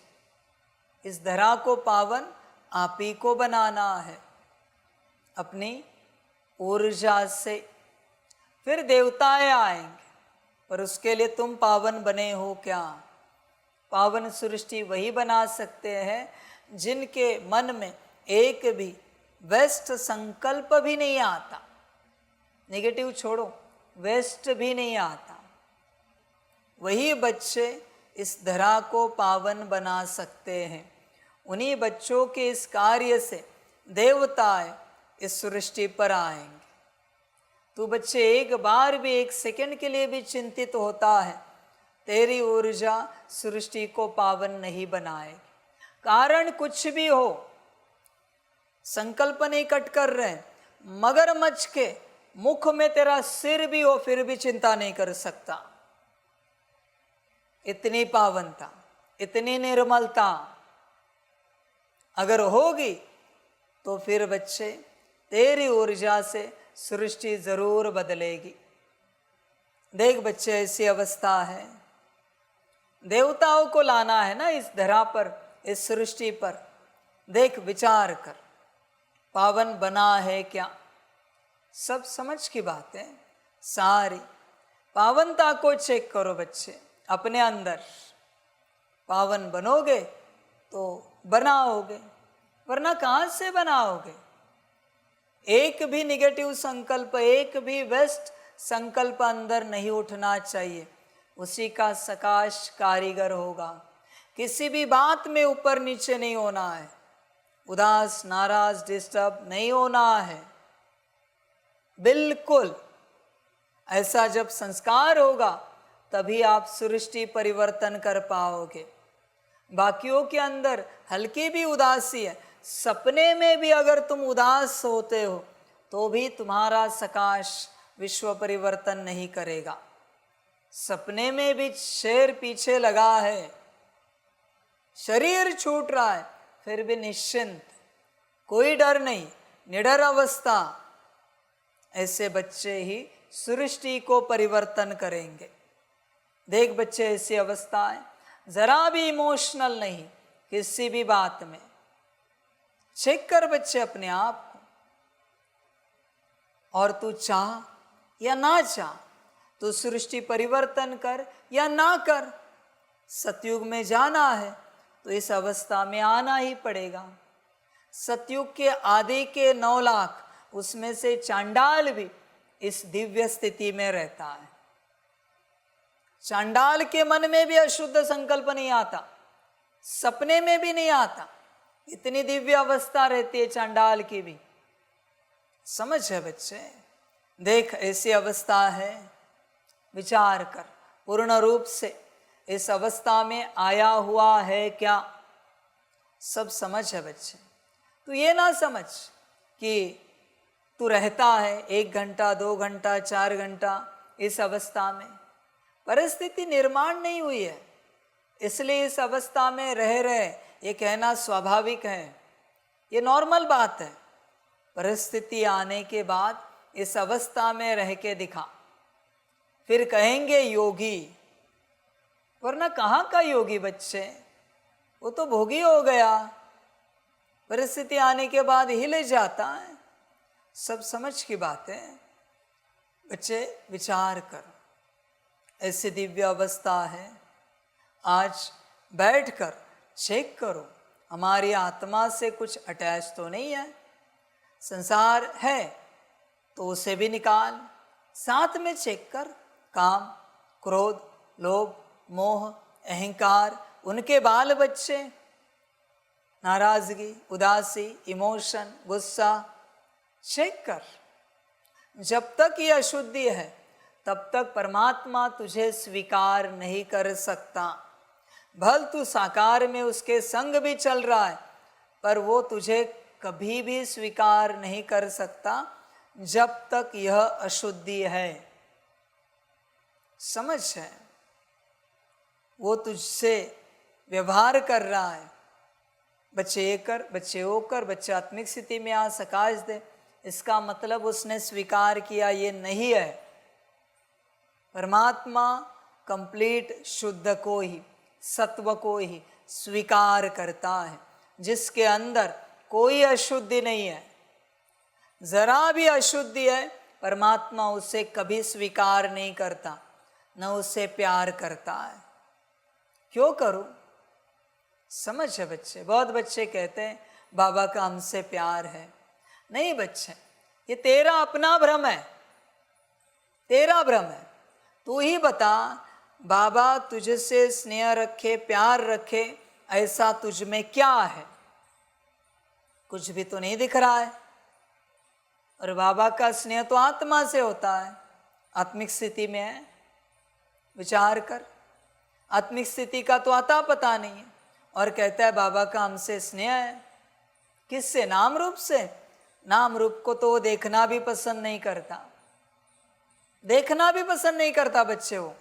[SPEAKER 1] इस धरा को पावन आप ही को बनाना है अपनी ऊर्जा से, फिर देवताएं आएंगे, पर उसके लिए तुम पावन बने हो क्या? पावन सृष्टि वही बना सकते हैं जिनके मन में एक भी वेस्ट संकल्प भी नहीं आता। नेगेटिव छोड़ो, वेस्ट भी नहीं आता। वही बच्चे इस धरा को पावन बना सकते हैं। उन्हीं बच्चों के इस कार्य से देवताएं इस सृष्टि पर आएंगे। तू बच्चे एक बार भी, एक सेकंड के लिए भी चिंतित होता है, तेरी ऊर्जा सृष्टि को पावन नहीं बनाएगी। कारण कुछ भी हो, संकल्प नहीं कट कर रहे, मगरमच्छ के मुख में तेरा सिर भी हो फिर भी चिंता नहीं कर सकता। इतनी पावनता, इतनी निर्मलता अगर होगी तो फिर बच्चे तेरी ऊर्जा से सृष्टि जरूर बदलेगी। देख बच्चे, ऐसी अवस्था है, देवताओं को लाना है ना इस धरा पर, इस सृष्टि पर। देख, विचार कर, पावन बना है क्या? सब समझ की बात है। सारी पावनता को चेक करो बच्चे अपने अंदर। पावन बनोगे तो बनाओगे, वरना कहाँ से बनाओगे? एक भी निगेटिव संकल्प, एक भी वेस्ट संकल्प अंदर नहीं उठना चाहिए। उसी का सकाश कारीगर होगा। किसी भी बात में ऊपर नीचे नहीं होना है, उदास नाराज डिस्टर्ब नहीं होना है, बिल्कुल। ऐसा जब संस्कार होगा तभी आप सृष्टि परिवर्तन कर पाओगे। बाकियों के अंदर हल्की भी उदासी है, सपने में भी अगर तुम उदास होते हो तो भी तुम्हारा सकाश विश्व परिवर्तन नहीं करेगा। सपने में भी शेर पीछे लगा है, शरीर छूट रहा है, फिर भी निश्चिंत, कोई डर नहीं, निडर अवस्था। ऐसे बच्चे ही सृष्टि को परिवर्तन करेंगे। देख बच्चे, ऐसी अवस्था है, जरा भी इमोशनल नहीं किसी भी बात में। चेक कर बच्चे अपने आप को, और तू चाह या ना चाह, तू सृष्टि परिवर्तन कर या ना कर, सतयुग में जाना है तो इस अवस्था में आना ही पड़ेगा। सतयुग के आदि के 9 लाख, उसमें से चांडाल भी इस दिव्य स्थिति में रहता है। चांडाल के मन में भी अशुद्ध संकल्प नहीं आता, सपने में भी नहीं आता। इतनी दिव्य अवस्था रहती है चांडाल की भी। समझ है बच्चे? देख, ऐसी अवस्था है, विचार कर पूर्ण रूप से इस अवस्था में आया हुआ है क्या? सब समझ है बच्चे। तू ये ना समझ कि तू रहता है 1 घंटा 2 घंटा 4 घंटा इस अवस्था में। परिस्थिति निर्माण नहीं हुई है, इसलिए इस अवस्था में रह रहे ये कहना स्वाभाविक है, ये नॉर्मल बात है। परिस्थिति आने के बाद इस अवस्था में रह के दिखा, फिर कहेंगे योगी, वरना कहाँ का योगी बच्चे? वो तो भोगी हो गया, परिस्थिति आने के बाद हिल जाता है। सब समझ की बात है बच्चे। विचार कर, ऐसी दिव्य अवस्था है। आज बैठकर चेक करो, हमारी आत्मा से कुछ अटैच तो नहीं है। संसार है तो उसे भी निकाल, साथ में चेक कर। काम, क्रोध, लोभ, मोह, अहंकार, उनके बाल बच्चे, नाराजगी, उदासी, इमोशन, गुस्सा, चेक कर। जब तक ये अशुद्धि है तब तक परमात्मा तुझे स्वीकार नहीं कर सकता। भल तू साकार में उसके संग भी चल रहा है, पर वो तुझे कभी भी स्वीकार नहीं कर सकता जब तक यह अशुद्धि है। समझ है? वो तुझसे व्यवहार कर रहा है, बच्चे ये कर, बच्चे वो कर, बच्चे आत्मिक स्थिति में आ, सकाश दे, इसका मतलब उसने स्वीकार किया ये नहीं है। परमात्मा कंप्लीट शुद्ध को ही, सत्व को ही स्वीकार करता है, जिसके अंदर कोई अशुद्धि नहीं है। जरा भी अशुद्धि है परमात्मा उसे कभी स्वीकार नहीं करता, न उससे प्यार करता है। क्यों करूं? समझ है बच्चे? बहुत बच्चे कहते हैं बाबा का हमसे प्यार है। नहीं बच्चे, ये तेरा अपना भ्रम है, तेरा भ्रम है। तू ही बता, बाबा तुझसे स्नेह रखे, प्यार रखे, ऐसा तुझ में क्या है? कुछ भी तो नहीं दिख रहा है। और बाबा का स्नेह तो आत्मा से होता है, आत्मिक स्थिति में है। विचार कर, आत्मिक स्थिति का तो आता पता नहीं है, और कहता है बाबा का हमसे स्नेह है। किससे? नाम रूप से। नाम रूप को तो वो देखना भी पसंद नहीं करता, देखना भी पसंद नहीं करता बच्चे वो,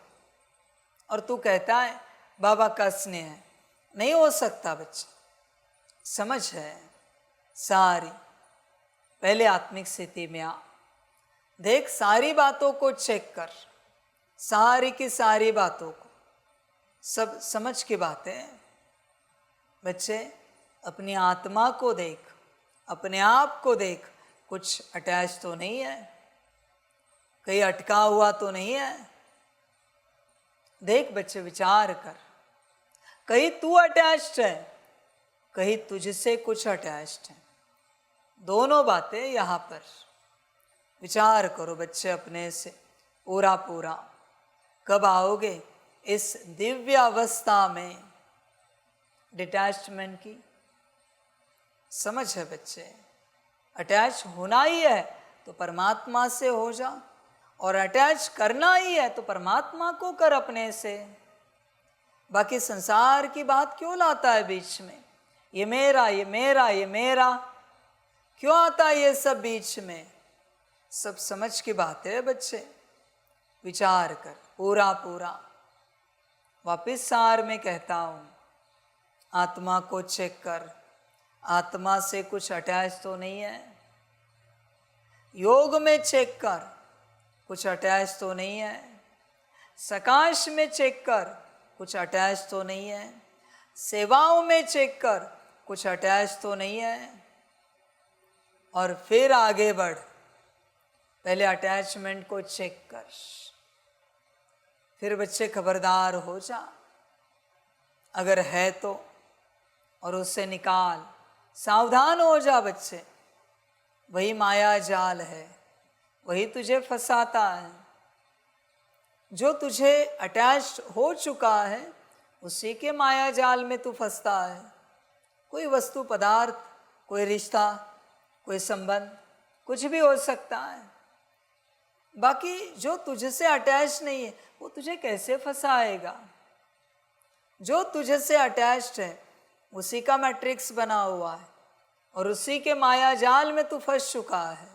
[SPEAKER 1] और तू कहता है बाबा का स्नेह है। नहीं हो सकता बच्चे। समझ है? सारी पहले आत्मिक स्थिति में आ, देख, सारी बातों को चेक कर, सारी की सारी बातों को। सब समझ की बातें बच्चे। अपनी आत्मा को देख, अपने आप को देख, कुछ अटैच तो नहीं है। कहीं अटका हुआ तो नहीं है? देख बच्चे, विचार कर, कहीं तू अटैच्ड है, कहीं तुझसे कुछ अटैच्ड है। दोनों बातें यहाँ पर विचार करो बच्चे अपने से पूरा पूरा। कब आओगे इस दिव्य अवस्था में डिटैचमेंट की? समझ है बच्चे, अटैच होना ही है तो परमात्मा से हो जा, और अटैच करना ही है तो परमात्मा को कर अपने से। बाकी संसार की बात क्यों लाता है बीच में? ये मेरा, ये मेरा, ये मेरा क्यों आता है ये सब बीच में? सब समझ की बात है बच्चे, विचार कर पूरा पूरा। वापिस सार में कहता हूँ, आत्मा को चेक कर, आत्मा से कुछ अटैच तो नहीं है। योग में चेक कर, कुछ अटैच तो नहीं है। सकाश में चेक कर, कुछ अटैच तो नहीं है। सेवाओं में चेक कर, कुछ अटैच तो नहीं है। और फिर आगे बढ़, पहले अटैचमेंट को चेक कर, फिर बच्चे खबरदार हो जा अगर है तो, और उससे निकाल। सावधान हो जा बच्चे, वही माया जाल है, वही तुझे फंसाता है। जो तुझे अटैच हो चुका है उसी के माया जाल में तू फंसता है। कोई वस्तु पदार्थ, कोई रिश्ता, कोई संबंध, कुछ भी हो सकता है। बाकी जो तुझसे अटैच नहीं है वो तुझे कैसे फंसाएगा? जो तुझसे अटैच्ड है उसी का मैट्रिक्स बना हुआ है, और उसी के माया जाल में तू फंस चुका है।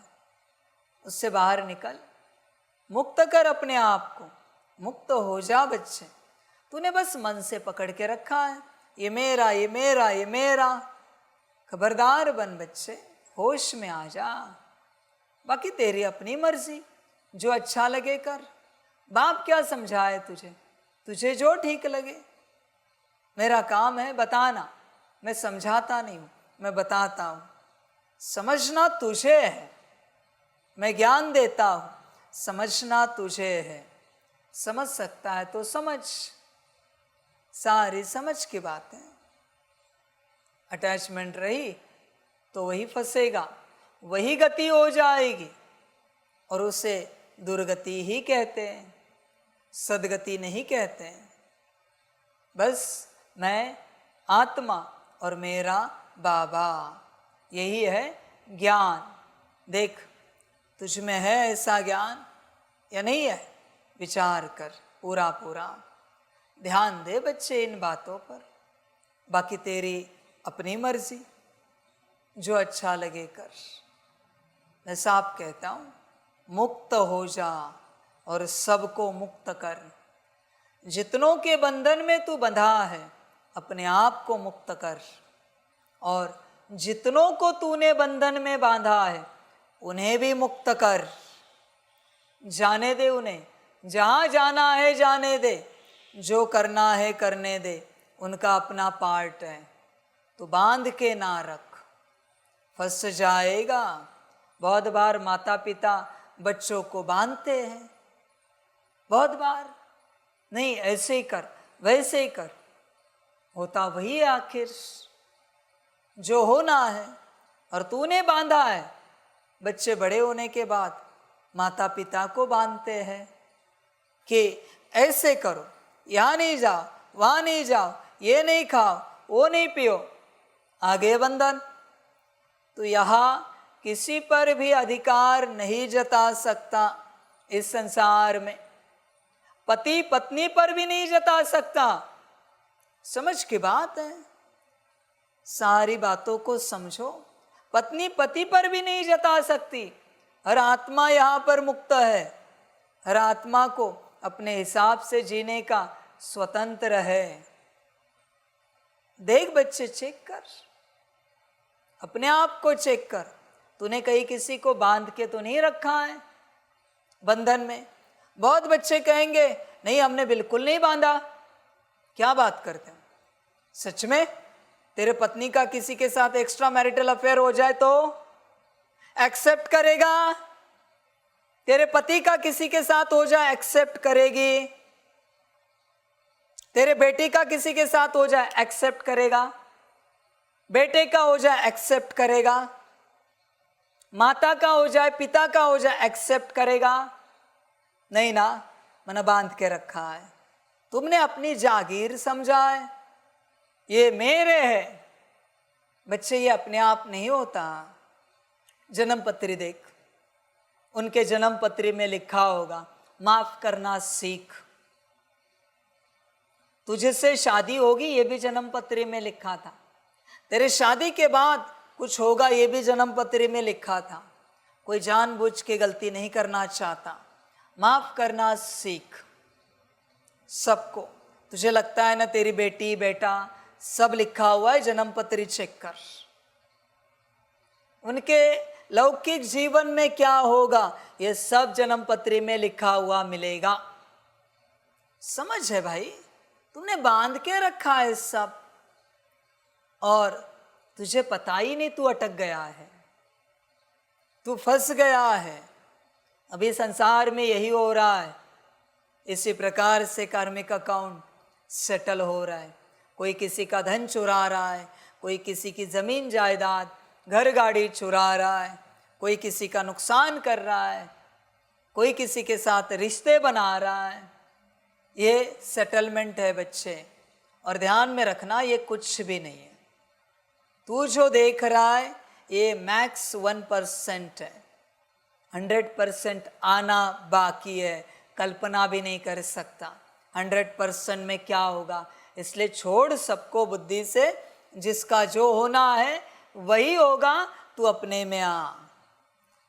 [SPEAKER 1] उससे बाहर निकल, मुक्त कर अपने आप को, मुक्त हो जा बच्चे। तूने बस मन से पकड़ के रखा है, ये मेरा, ये मेरा, ये मेरा। खबरदार बन बच्चे, होश में आ जा। बाकी तेरी अपनी मर्जी, जो अच्छा लगे कर। बाप क्या समझाए तुझे? तुझे जो ठीक लगे। मेरा काम है बताना, मैं समझाता नहीं हूँ, मैं बताता हूँ। समझना तुझे है, मैं ज्ञान देता हूँ, समझना तुझे है। समझ सकता है तो समझ, सारी समझ की बात है। अटैचमेंट रही तो वही फंसेगा, वही गति हो जाएगी, और उसे दुर्गति ही कहते हैं, सदगति नहीं कहते हैं। बस मैं आत्मा और मेरा बाबा, यही है ज्ञान। देख तुझ में है ऐसा ज्ञान या नहीं है? विचार कर पूरा पूरा, ध्यान दे बच्चे इन बातों पर। बाकी तेरी अपनी मर्जी, जो अच्छा लगे कर। मैं साफ कहता हूँ, मुक्त हो जा और सबको मुक्त कर। जितनों के बंधन में तू बंधा है अपने आप को मुक्त कर, और जितनों को तूने बंधन में बांधा है उन्हें भी मुक्त कर। जाने दे उन्हें, जहाँ जाना है जाने दे, जो करना है करने दे, उनका अपना पार्ट है। तो बांध के ना रख, फंस जाएगा। बहुत बार माता पिता बच्चों को बांधते हैं, बहुत बार, नहीं ऐसे ही कर, वैसे ही कर। होता वही है आखिर जो होना है, और तूने बांधा है। बच्चे बड़े होने के बाद माता पिता को बांधते हैं कि ऐसे करो, यहाँ नहीं जाओ, वहाँ नहीं जाओ, ये नहीं खाओ, वो नहीं पियो। आगे बंधन। तो यहाँ किसी पर भी अधिकार नहीं जता सकता इस संसार में, पति पत्नी पर भी नहीं जता सकता। समझ की बात है, सारी बातों को समझो। पत्नी पति पर भी नहीं जता सकती। हर आत्मा यहाँ पर मुक्त है, हर आत्मा को अपने हिसाब से जीने का स्वतंत्र है। देख बच्चे, चेक कर, अपने आप को चेक कर। तूने कहीं किसी को बांध के तो नहीं रखा है बंधन में। बहुत बच्चे कहेंगे नहीं हमने बिल्कुल नहीं बांधा। क्या बात करते हैं? सच में तेरे पत्नी का किसी के साथ एक्स्ट्रा मैरिटल अफेयर हो जाए तो एक्सेप्ट करेगा? तेरे पति का किसी के साथ हो जाए एक्सेप्ट करेगी, तेरे बेटी का किसी के साथ हो जाए एक्सेप्ट करेगा, बेटे का हो जाए एक्सेप्ट करेगा, माता का हो जाए पिता का हो जाए एक्सेप्ट करेगा? नहीं ना, मन बांध के रखा है। तुमने अपनी जागीर समझा है, ये मेरे है। बच्चे ये अपने आप नहीं होता। जन्म पत्री देख, उनके जन्म पत्री में लिखा होगा माफ करना सीख। तुझसे शादी होगी ये भी जन्म पत्री में लिखा था। तेरे शादी के बाद कुछ होगा ये भी जन्म पत्री में लिखा था। कोई जानबूझ के गलती नहीं करना चाहता। माफ करना सीख सबको। तुझे लगता है ना तेरी बेटी बेटा सब लिखा हुआ है, जन्म पत्री चेक कर। उनके लौकिक जीवन में क्या होगा ये सब जन्म पत्री में लिखा हुआ मिलेगा। समझ है भाई, तुमने बांध के रखा है सब और तुझे पता ही नहीं, तू अटक गया है, तू फंस गया है। अभी संसार में यही हो रहा है। इसी प्रकार से कार्मिक अकाउंट सेटल हो रहा है। कोई किसी का धन चुरा रहा है, कोई किसी की जमीन जायदाद घर गाड़ी चुरा रहा है, कोई किसी का नुकसान कर रहा है, कोई किसी के साथ रिश्ते बना रहा है। ये सेटलमेंट है बच्चे। और ध्यान में रखना ये कुछ भी नहीं है। तू जो देख रहा है ये मैक्स 1% है। 100% आना बाकी है, कल्पना भी नहीं कर सकता 100% में क्या होगा। इसलिए छोड़ सबको बुद्धि से, जिसका जो होना है वही होगा। तू अपने में आ।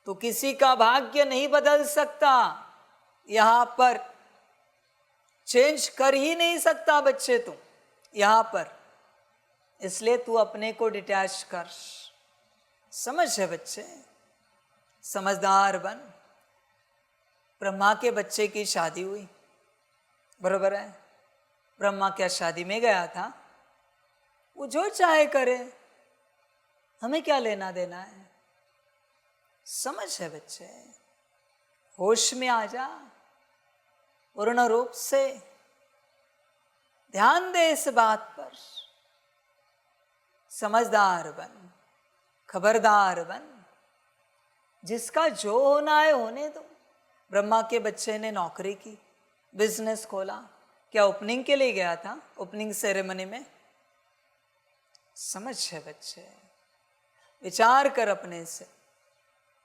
[SPEAKER 1] तू किसी का भाग्य नहीं बदल सकता, यहाँ पर चेंज कर ही नहीं सकता बच्चे तू यहाँ पर। इसलिए तू अपने को डिटैच कर। समझ है बच्चे, समझदार बन। ब्रह्मा के बच्चे की शादी हुई, बरोबर है। ब्रह्मा क्या शादी में गया था? वो जो चाहे करे, हमें क्या लेना देना है। समझ है बच्चे, होश में आ जा पूर्ण रूप से। ध्यान दे इस बात पर। समझदार बन, खबरदार बन। जिसका जो होना है होने दो। ब्रह्मा के बच्चे ने नौकरी की, बिजनेस खोला। क्या ओपनिंग के लिए गया था? ओपनिंग सेरेमनी में? समझ है बच्चे, विचार कर अपने से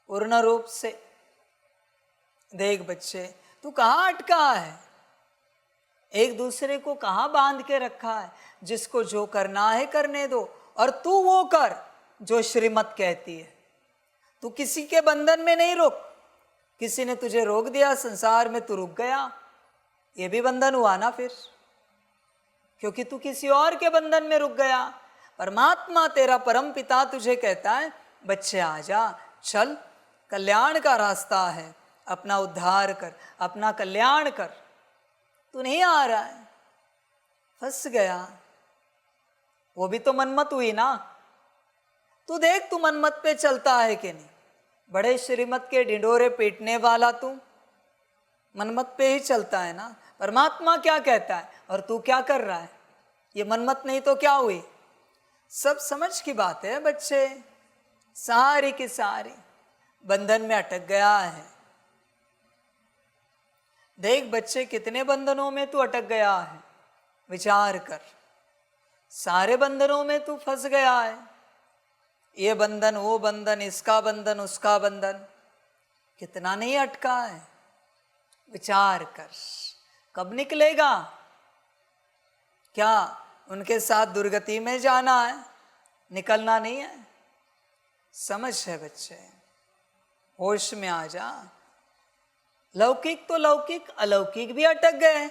[SPEAKER 1] पूर्ण रूप से। देख बच्चे, तू कहाँ अटका है? एक दूसरे को कहाँ बांध के रखा है? जिसको जो करना है करने दो और तू वो कर जो श्रीमत कहती है। तू किसी के बंधन में नहीं रुक। किसी ने तुझे रोक दिया संसार में, तू रुक गया, ये भी बंधन हुआ ना फिर, क्योंकि तू किसी और के बंधन में रुक गया। परमात्मा तेरा परम पिता तुझे कहता है बच्चे आ जा, चल, कल्याण का रास्ता है, अपना उद्धार कर, अपना कल्याण कर। तू नहीं आ रहा है, फंस गया। वो भी तो मनमत हुई ना। तू देख तू मनमत पे चलता है कि नहीं। बड़े श्रीमत के ढिंडोरे पीटने वाला तू मनमत पे ही चलता है ना। परमात्मा क्या कहता है और तू क्या कर रहा है? ये मनमत नहीं तो क्या हुई? सब समझ की बात है बच्चे। सारी की सारी बंधन में अटक गया है। देख बच्चे, कितने बंधनों में तू अटक गया है, विचार कर। सारे बंधनों में तू फंस गया है। ये बंधन, वो बंधन, इसका बंधन, उसका बंधन, कितना नहीं अटका है। विचार कर, कब निकलेगा? क्या उनके साथ दुर्गति में जाना है? निकलना नहीं है। समझ है बच्चे, होश में आ जा। लौकिक तो लौकिक, अलौकिक भी अटक गए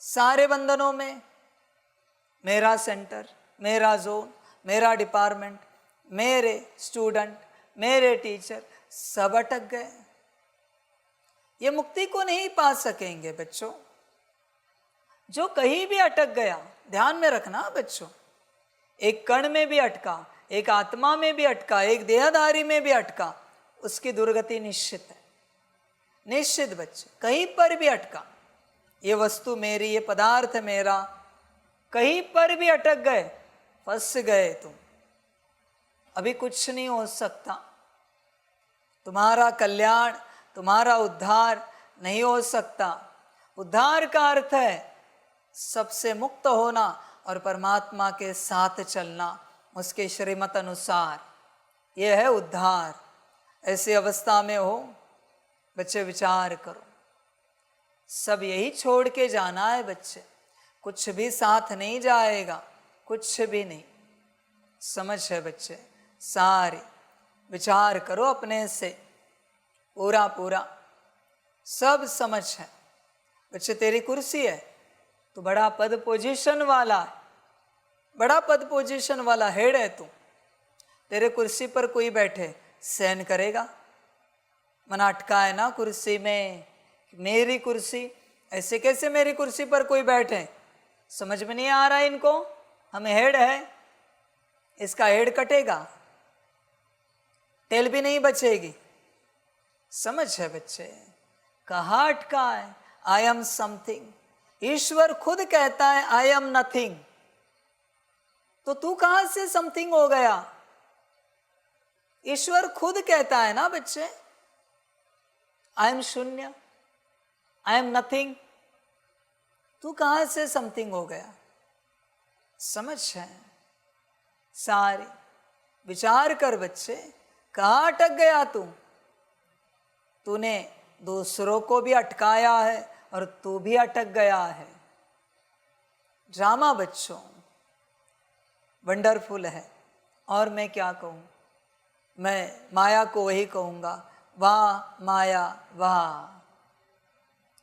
[SPEAKER 1] सारे बंधनों में। मेरा सेंटर, मेरा जोन, मेरा डिपार्टमेंट, मेरे स्टूडेंट, मेरे टीचर, सब अटक गए। ये मुक्ति को नहीं पा सकेंगे बच्चों। जो कहीं भी अटक गया, ध्यान में रखना बच्चों, एक कण में भी अटका, एक आत्मा में भी अटका, एक देहधारी में भी अटका, उसकी दुर्गति निश्चित है। निश्चित बच्चे, कहीं पर भी अटका, ये वस्तु मेरी, ये पदार्थ मेरा, कहीं पर भी अटक गए, फंस गए तुम, अभी कुछ नहीं हो सकता। तुम्हारा कल्याण, तुम्हारा उद्धार नहीं हो सकता। उद्धार का अर्थ है सबसे मुक्त होना और परमात्मा के साथ चलना, उसके श्रीमत अनुसार। यह है उद्धार। ऐसी अवस्था में हो बच्चे, विचार करो, सब यही छोड़ के जाना है बच्चे, कुछ भी साथ नहीं जाएगा, कुछ भी नहीं। समझ है बच्चे, सारे विचार करो अपने से, पूरा पूरा सब समझ है बच्चे। तेरी कुर्सी है, तू बड़ा पद पोजीशन वाला है, बड़ा पद पोजीशन वाला हेड है तू। तेरे कुर्सी पर कोई बैठे, सहन करेगा? मन अटका है ना कुर्सी में, मेरी कुर्सी, ऐसे कैसे मेरी कुर्सी पर कोई बैठे? समझ में नहीं आ रहा है इनको। हम हेड है, इसका हेड कटेगा, टेल भी नहीं बचेगी। समझ है बच्चे, कहाँ अटका है? I am something. ईश्वर खुद कहता है आई एम नथिंग, तो तू कहां से समथिंग हो गया? ईश्वर खुद कहता है ना बच्चे, आई एम शून्य, आई एम नथिंग, तू कहां से समथिंग हो गया? समझ है सारी, विचार कर बच्चे, कहाँ अटक गया तू? तूने दूसरों को भी अटकाया है और तू भी अटक गया है। ड्रामा बच्चों वंडरफुल है। और मैं क्या कहूँ, मैं माया को वही कहूँगा, वाह माया वाह।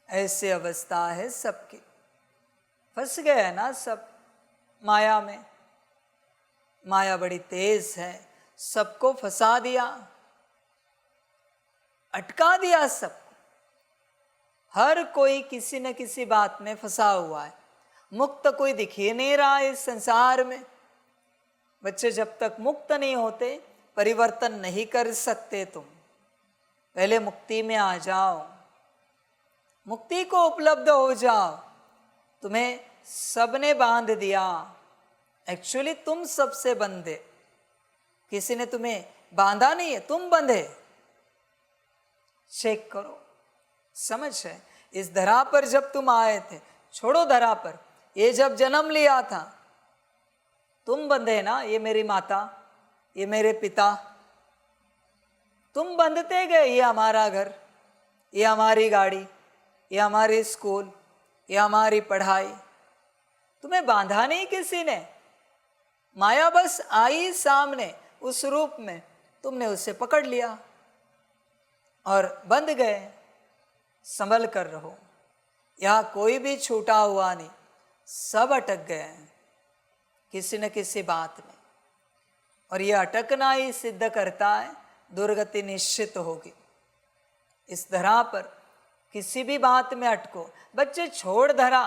[SPEAKER 1] ऐसी अवस्था है सबकी, फंस गए है ना सब माया में। माया बड़ी तेज है, सबको फंसा दिया, अटका दिया सबको। हर कोई किसी न किसी बात में फंसा हुआ है, मुक्त कोई दिख ही नहीं रहा है इस संसार में। बच्चे जब तक मुक्त नहीं होते परिवर्तन नहीं कर सकते तुम। पहले मुक्ति में आ जाओ, मुक्ति को उपलब्ध हो जाओ। तुम्हें सबने बांध दिया, एक्चुअली तुम सबसे बंधे, किसी ने तुम्हें बांधा नहीं है, तुम बंधे। चेक करो, समझ है। इस धरा पर जब तुम आए थे, छोड़ो धरा पर, ये जब जन्म लिया था तुम बंधे ना। ये मेरी माता, ये मेरे पिता, तुम बंधते गए। ये हमारा घर, ये हमारी गाड़ी, ये हमारी स्कूल, ये हमारी पढ़ाई, तुम्हें बांधा नहीं किसी ने। माया बस आई सामने उस रूप में, तुमने उसे पकड़ लिया और बंध गए। संभल कर रहो, यहाँ कोई भी छूटा हुआ नहीं, सब अटक गए हैं किसी न किसी बात में। और ये अटकना ही सिद्ध करता है दुर्गति निश्चित होगी। इस धरा पर किसी भी बात में अटको बच्चे, छोड़ धरा।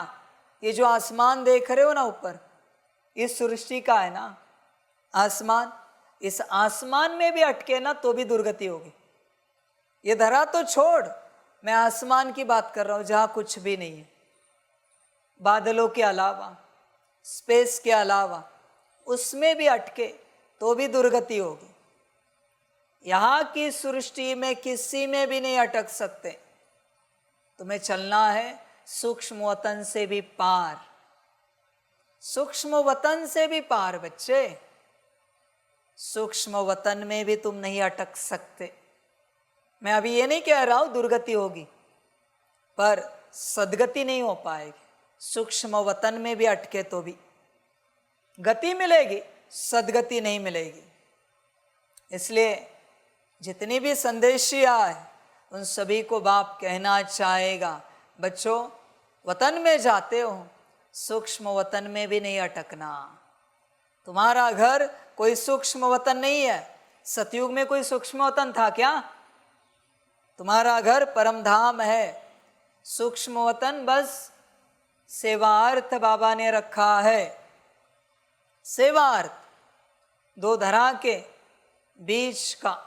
[SPEAKER 1] ये जो आसमान देख रहे हो ना ऊपर, इस सृष्टि का है ना आसमान, इस आसमान में भी अटके ना तो भी दुर्गति होगी। ये धरा तो छोड़, मैं आसमान की बात कर रहा हूं जहां कुछ भी नहीं है, बादलों के अलावा, स्पेस के अलावा, उसमें भी अटके तो भी दुर्गति होगी। यहां की सृष्टि में किसी में भी नहीं अटक सकते। तुम्हें चलना है सूक्ष्म वतन से भी पार, सूक्ष्म वतन से भी पार। बच्चे सूक्ष्म वतन में भी तुम नहीं अटक सकते। मैं अभी ये नहीं कह रहा हूं दुर्गति होगी, पर सदगति नहीं हो पाएगी। सूक्ष्म वतन में भी अटके तो भी गति मिलेगी, सदगति नहीं मिलेगी। इसलिए जितनी भी संदेशिया है उन सभी को बाप कहना चाहेगा, बच्चों वतन में जाते हो, सूक्ष्म वतन में भी नहीं अटकना। तुम्हारा घर कोई सूक्ष्म वतन नहीं है। सतयुग में कोई सूक्ष्म वतन था क्या? तुम्हारा घर परम धाम है। सूक्ष्म वतन बस सेवार्थ बाबा ने रखा है। सेवार्थ दो धरा के बीच का,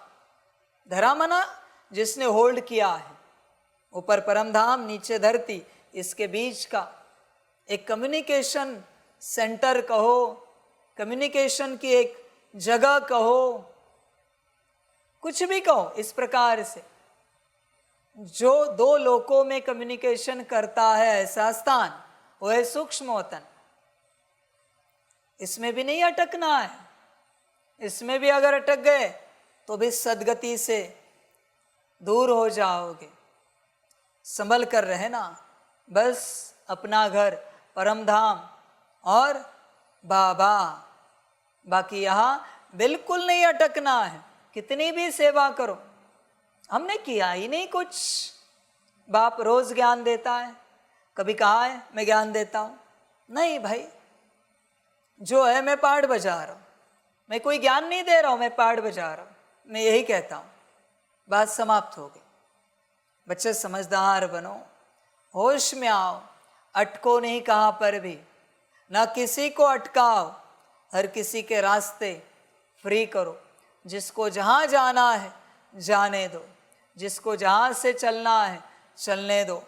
[SPEAKER 1] धरा मना जिसने होल्ड किया है, ऊपर परम धाम, नीचे धरती, इसके बीच का एक कम्युनिकेशन सेंटर कहो, कम्युनिकेशन की एक जगह कहो, कुछ भी कहो, इस प्रकार से जो दो लोकों में कम्युनिकेशन करता है ऐसा स्थान, वो है सूक्ष्म वतन। इसमें भी नहीं अटकना है। इसमें भी अगर अटक गए तो भी सदगति से दूर हो जाओगे। संभल कर रहना, बस अपना घर, परम धाम और बाबा। बाकी यहाँ बिल्कुल नहीं अटकना है। कितनी भी सेवा करो, हमने किया ही नहीं कुछ। बाप रोज ज्ञान देता है, कभी कहा है मैं ज्ञान देता हूँ? नहीं भाई, जो है मैं पाठ बजा रहा हूँ, मैं कोई ज्ञान नहीं दे रहा हूँ, मैं पाठ बजा रहा हूँ, मैं यही कहता हूँ। बात समाप्त हो गई। बच्चे समझदार बनो, होश में आओ, अटको नहीं कहाँ पर भी, ना किसी को अटकाओ, हर किसी के रास्ते फ्री करो। जिसको जहाँ जाना है जाने दो, जिसको जहाँ से चलना है चलने दो।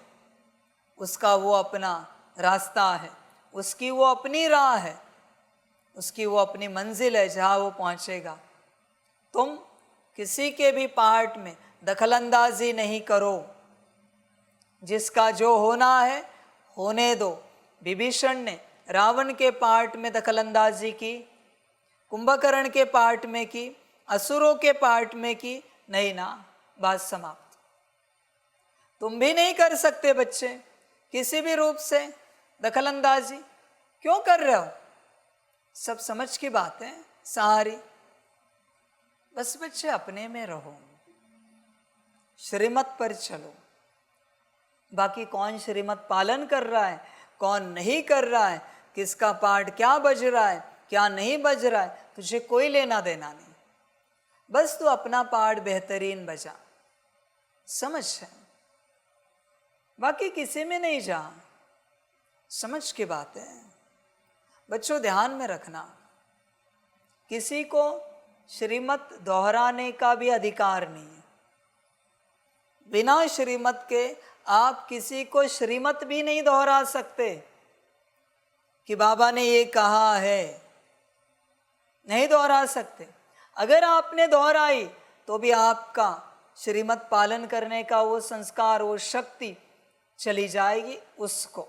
[SPEAKER 1] उसका वो अपना रास्ता है, उसकी वो अपनी राह है, उसकी वो अपनी मंजिल है जहाँ वो पहुँचेगा। तुम किसी के भी पार्ट में दखलंदाजी नहीं करो। जिसका जो होना है होने दो। विभीषण ने रावण के पार्ट में दखलंदाजी की, कुंभकर्ण के पार्ट में की, असुरों के पार्ट में की नहीं ना। बात समाप्त। तुम भी नहीं कर सकते बच्चे किसी भी रूप से दखलंदाजी। क्यों कर रहे हो? सब समझ की बात है सारी। बस बच्चे अपने में रहो, श्रीमत पर चलो। बाकी कौन श्रीमत पालन कर रहा है, कौन नहीं कर रहा है, किसका पाठ क्या बज रहा है, क्या नहीं बज रहा है, तुझे कोई लेना देना नहीं। बस तू अपना पाठ बेहतरीन बजा, समझ है। बाकी किसी में नहीं जा, समझ की बात है। बच्चों ध्यान में रखना, किसी को श्रीमत दोहराने का भी अधिकार नहीं है। बिना श्रीमत के आप किसी को श्रीमत भी नहीं दोहरा सकते कि बाबा ने ये कहा है, नहीं दोहरा सकते। अगर आपने दोहराई तो भी आपका श्रीमत पालन करने का वो संस्कार, वो शक्ति चली जाएगी उसको।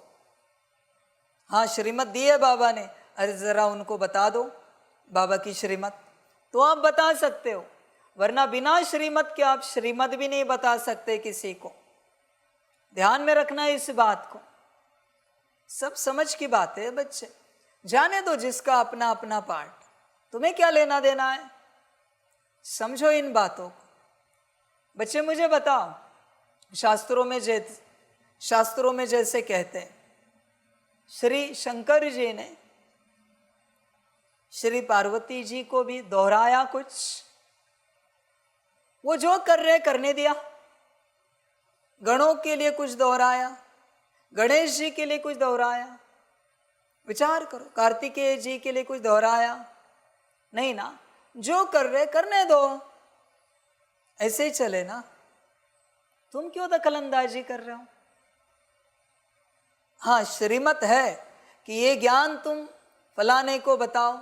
[SPEAKER 1] हाँ, श्रीमत दी है बाबा ने, अरे जरा उनको बता दो बाबा की श्रीमत, तो आप बता सकते हो। वरना बिना श्रीमत के आप श्रीमत भी नहीं बता सकते किसी को। ध्यान में रखना इस बात को। सब समझ की बात है बच्चे। जाने दो जिसका अपना अपना पार्ट, तुम्हें क्या लेना देना है। समझो इन बातों को। बच्चे मुझे बताओ, शास्त्रों में जैसे कहते हैं, श्री शंकर जी ने श्री पार्वती जी को भी दोहराया कुछ? वो जो कर रहे करने दिया। गणों के लिए कुछ दोहराया, गणेश जी के लिए कुछ दोहराया, विचार करो। कार्तिकेय जी के लिए कुछ दोहराया? नहीं ना। जो कर रहे करने दो, ऐसे ही चले ना। तुम क्यों दखलंदाजी कर रहे हो? हाँ, श्रीमत है कि ये ज्ञान तुम फलाने को बताओ,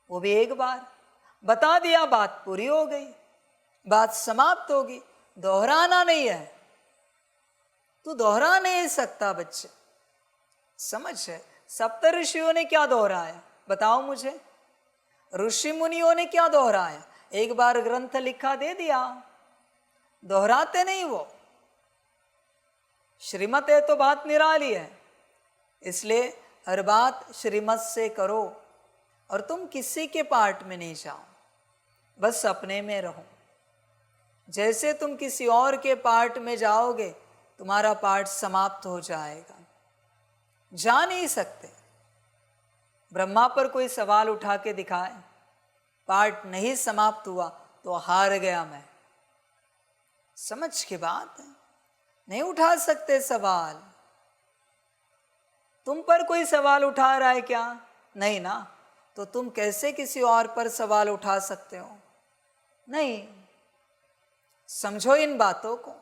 [SPEAKER 1] वो भी एक बार बता दिया, बात पूरी हो गई, बात समाप्त होगी। दोहराना नहीं है। तू दोहरा नहीं सकता बच्चे, समझ है। सप्तऋषियों ने क्या दोहराया बताओ मुझे? ऋषि मुनियों ने क्या दोहराया? एक बार ग्रंथ लिखा दे दिया, दोहराते नहीं वो। श्रीमत है तो बात निराली है, इसलिए हर बात श्रीमत से करो। और तुम किसी के पार्ट में नहीं जाओ, बस अपने में रहो। जैसे तुम किसी और के पार्ट में जाओगे, तुम्हारा पार्ट समाप्त हो जाएगा। जा नहीं सकते। ब्रह्मा पर कोई सवाल उठा के दिखाए, पार्ट नहीं समाप्त हुआ तो हार गया मैं। समझ की बात है, नहीं उठा सकते सवाल। तुम पर कोई सवाल उठा रहा है क्या? नहीं ना। तो तुम कैसे किसी और पर सवाल उठा सकते हो? नहीं। समझो इन बातों को,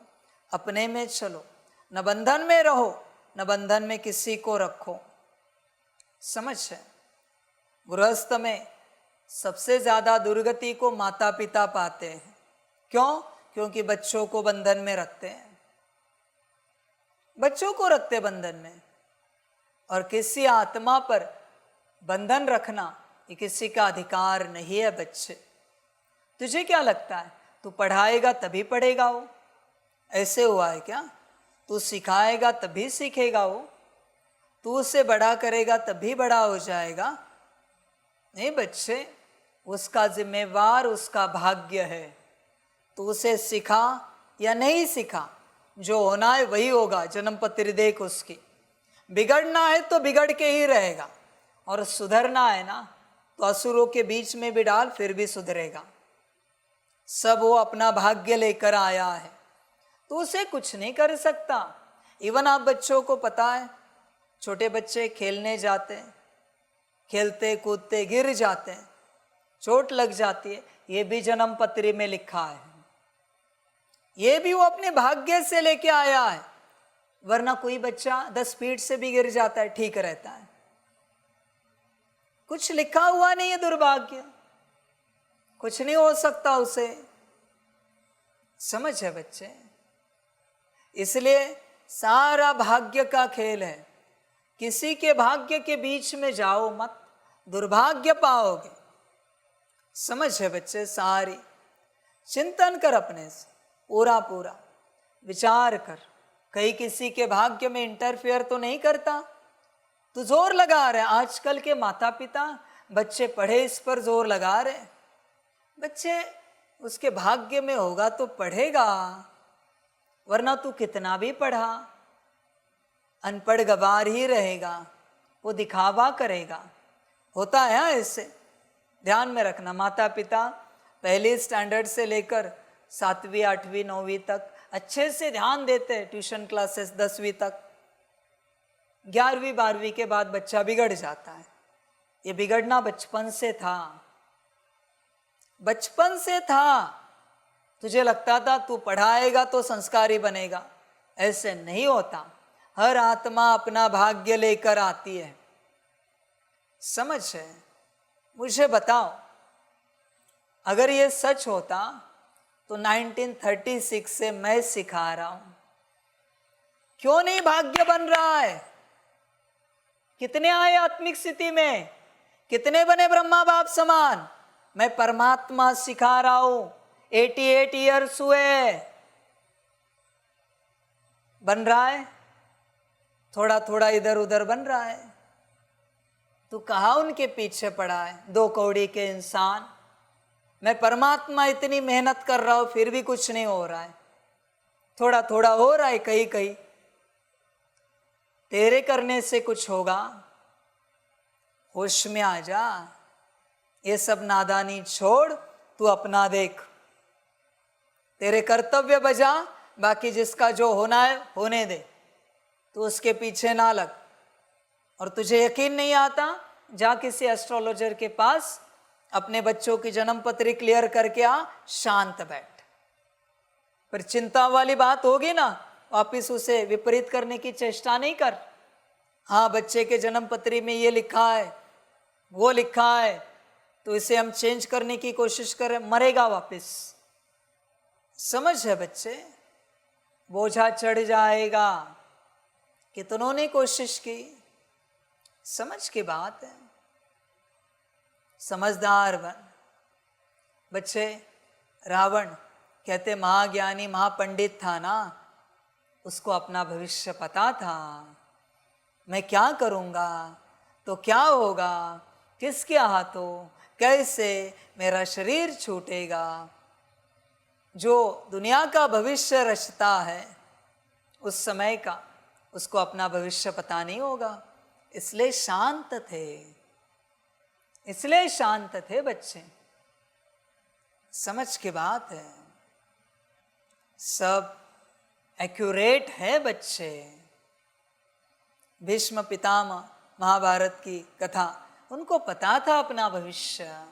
[SPEAKER 1] अपने में चलो। न बंधन में रहो, न बंधन में किसी को रखो। समझ है? गृहस्थ में सबसे ज्यादा दुर्गति को माता पिता पाते हैं। क्यों? क्योंकि बच्चों को बंधन में रखते हैं, बच्चों को रखते बंधन में। और किसी आत्मा पर बंधन रखना ये किसी का अधिकार नहीं है। बच्चे, तुझे क्या लगता है तू पढ़ाएगा तभी पढ़ेगा वो? ऐसे हुआ है क्या? तू सिखाएगा तभी सीखेगा वो? तू उसे बड़ा करेगा तभी बड़ा हो जाएगा? नहीं बच्चे, उसका जिम्मेवार उसका भाग्य है। तू उसे सिखा या नहीं सिखा, जो होना है वही होगा। जन्म पत्री देख उसकी। बिगड़ना है तो बिगड़ के ही रहेगा, और सुधरना है ना तो असुरों के बीच में भी डाल, फिर भी सुधरेगा। सब वो अपना भाग्य लेकर आया है, तो उसे कुछ नहीं कर सकता। इवन आप बच्चों को पता है, छोटे बच्चे खेलने जाते हैं, खेलते कूदते गिर जाते हैं, चोट लग जाती है, ये भी जन्म पत्री में लिखा है। ये भी वो अपने भाग्य से लेके आया है। वरना कोई बच्चा 10 फीट से भी गिर जाता है, ठीक रहता है। कुछ लिखा हुआ नहीं है, दुर्भाग्य, कुछ नहीं हो सकता उसे। समझ है बच्चे? इसलिए सारा भाग्य का खेल है। किसी के भाग्य के बीच में जाओ मत, दुर्भाग्य पाओगे। समझ है बच्चे? सारी चिंतन कर, अपने से पूरा पूरा विचार कर। कहीं किसी के भाग्य में इंटरफेयर तो नहीं करता? तू जोर लगा रहे। आजकल के माता पिता बच्चे पढ़े इस पर जोर लगा रहे। बच्चे उसके भाग्य में होगा तो पढ़ेगा, वरना तू कितना भी पढ़ा अनपढ़ गवार ही रहेगा। वो दिखावा करेगा। होता है ऐसे, ध्यान में रखना। माता पिता पहले स्टैंडर्ड से लेकर 7वीं 8वीं 9वीं तक अच्छे से ध्यान देते हैं, ट्यूशन क्लासेस 10वीं तक। 11वीं 12वीं के बाद बच्चा बिगड़ जाता है। ये बिगड़ना बचपन से था, बचपन से था। तुझे लगता था तू पढ़ाएगा तो संस्कारी बनेगा, ऐसे नहीं होता। हर आत्मा अपना भाग्य लेकर आती है। समझ है? मुझे बताओ, अगर ये सच होता तो 1936 से मैं सिखा रहा हूं, क्यों नहीं भाग्य बन रहा है? कितने आए आत्मिक स्थिति में? कितने बने ब्रह्मा बाप समान? मैं परमात्मा सिखा रहा हूं। 88 ईयर्स हुए। बन रहा है, थोड़ा थोड़ा इधर उधर बन रहा है। तू कहाँ उनके पीछे पड़ा है, 2 कौड़ी के इंसान? मैं परमात्मा इतनी मेहनत कर रहा हूं, फिर भी कुछ नहीं हो रहा है। थोड़ा थोड़ा हो रहा है कहीं कहीं। तेरे करने से कुछ होगा? होश में आ जा। ये सब नादानी छोड़, तू अपना देख। तेरे कर्तव्य बजा, बाकी जिसका जो होना है होने दे। तू उसके पीछे ना लग। और तुझे यकीन नहीं आता, जा किसी एस्ट्रोलॉजर के पास, अपने बच्चों की जन्म पत्री क्लियर करके आ, शांत बैठ। पर चिंता वाली बात होगी ना, वापिस उसे विपरीत करने की चेष्टा नहीं कर। हाँ, बच्चे के जन्म पत्री में ये लिखा है, वो लिखा है, तो इसे हम चेंज करने की कोशिश करें, मरेगा वापिस। समझ है बच्चे? बोझा चढ़ जाएगा। कितनों ने कोशिश की। समझ की बात है। समझदार बन। बच्चे, रावण कहते महाज्ञानी महापंडित था ना, उसको अपना भविष्य पता था। मैं क्या करूँगा तो क्या होगा, किसके हाथों कैसे मेरा शरीर छूटेगा। जो दुनिया का भविष्य रचता है, उस समय का उसको अपना भविष्य पता नहीं होगा। इसलिए शांत थे, इसलिए शांत थे बच्चे। समझ की बात है। सब एक्यूरेट है बच्चे। भीष्म पितामह, महाभारत की कथा, उनको पता था अपना भविष्य।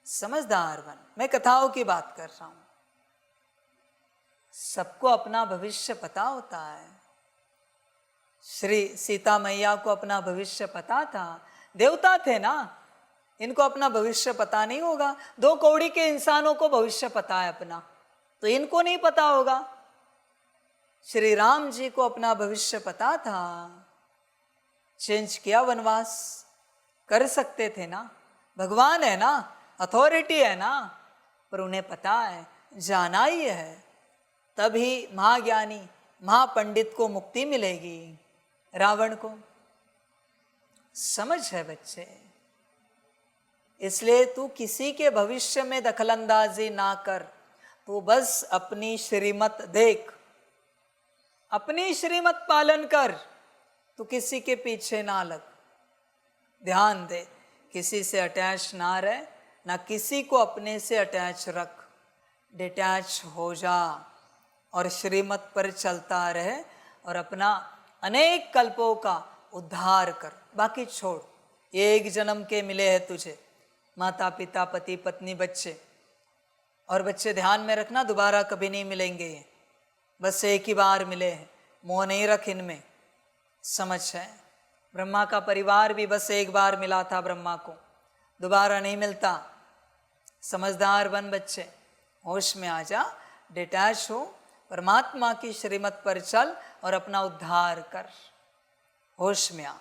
[SPEAKER 1] समझदार बन। मैं कथाओं की बात कर रहा हूं। सबको अपना भविष्य पता होता है। श्री सीता मैया को अपना भविष्य पता था, देवता थे ना, इनको अपना भविष्य पता नहीं होगा। 2 कौड़ी के इंसानों को भविष्य पता है अपना, तो इनको नहीं पता होगा। श्री राम जी को अपना भविष्य पता था, चेंज किया, वनवास कर सकते थे ना, भगवान है ना, अथॉरिटी है ना, पर उन्हें पता है जाना ही है, तभी महाज्ञानी महापंडित को मुक्ति मिलेगी। रावण को समझ है बच्चे, इसलिए तू किसी के भविष्य में दखलंदाजी ना कर, तू बस अपनी श्रीमत देख, अपनी श्रीमत पालन कर, तू किसी के पीछे ना लग। ध्यान दे, किसी से अटैच ना रहे, ना किसी को अपने से अटैच रख, डिटैच हो जा और श्रीमत पर चलता रहे और अपना अनेक कल्पों का उद्धार कर। बाकी छोड़, एक जन्म के मिले हैं तुझे, माता पिता पति पत्नी बच्चे, और बच्चे ध्यान में रखना दोबारा कभी नहीं मिलेंगे, ये बस एक ही बार मिले हैं, मोह नहीं रख इनमें, समझ है। ब्रह्मा का परिवार भी बस एक बार मिला था ब्रह्मा को, दोबारा नहीं मिलता। समझदार बन बच्चे, होश में आ जा, डिटैच हो, परमात्मा की श्रीमत पर चल और अपना उद्धार कर, होश में आ।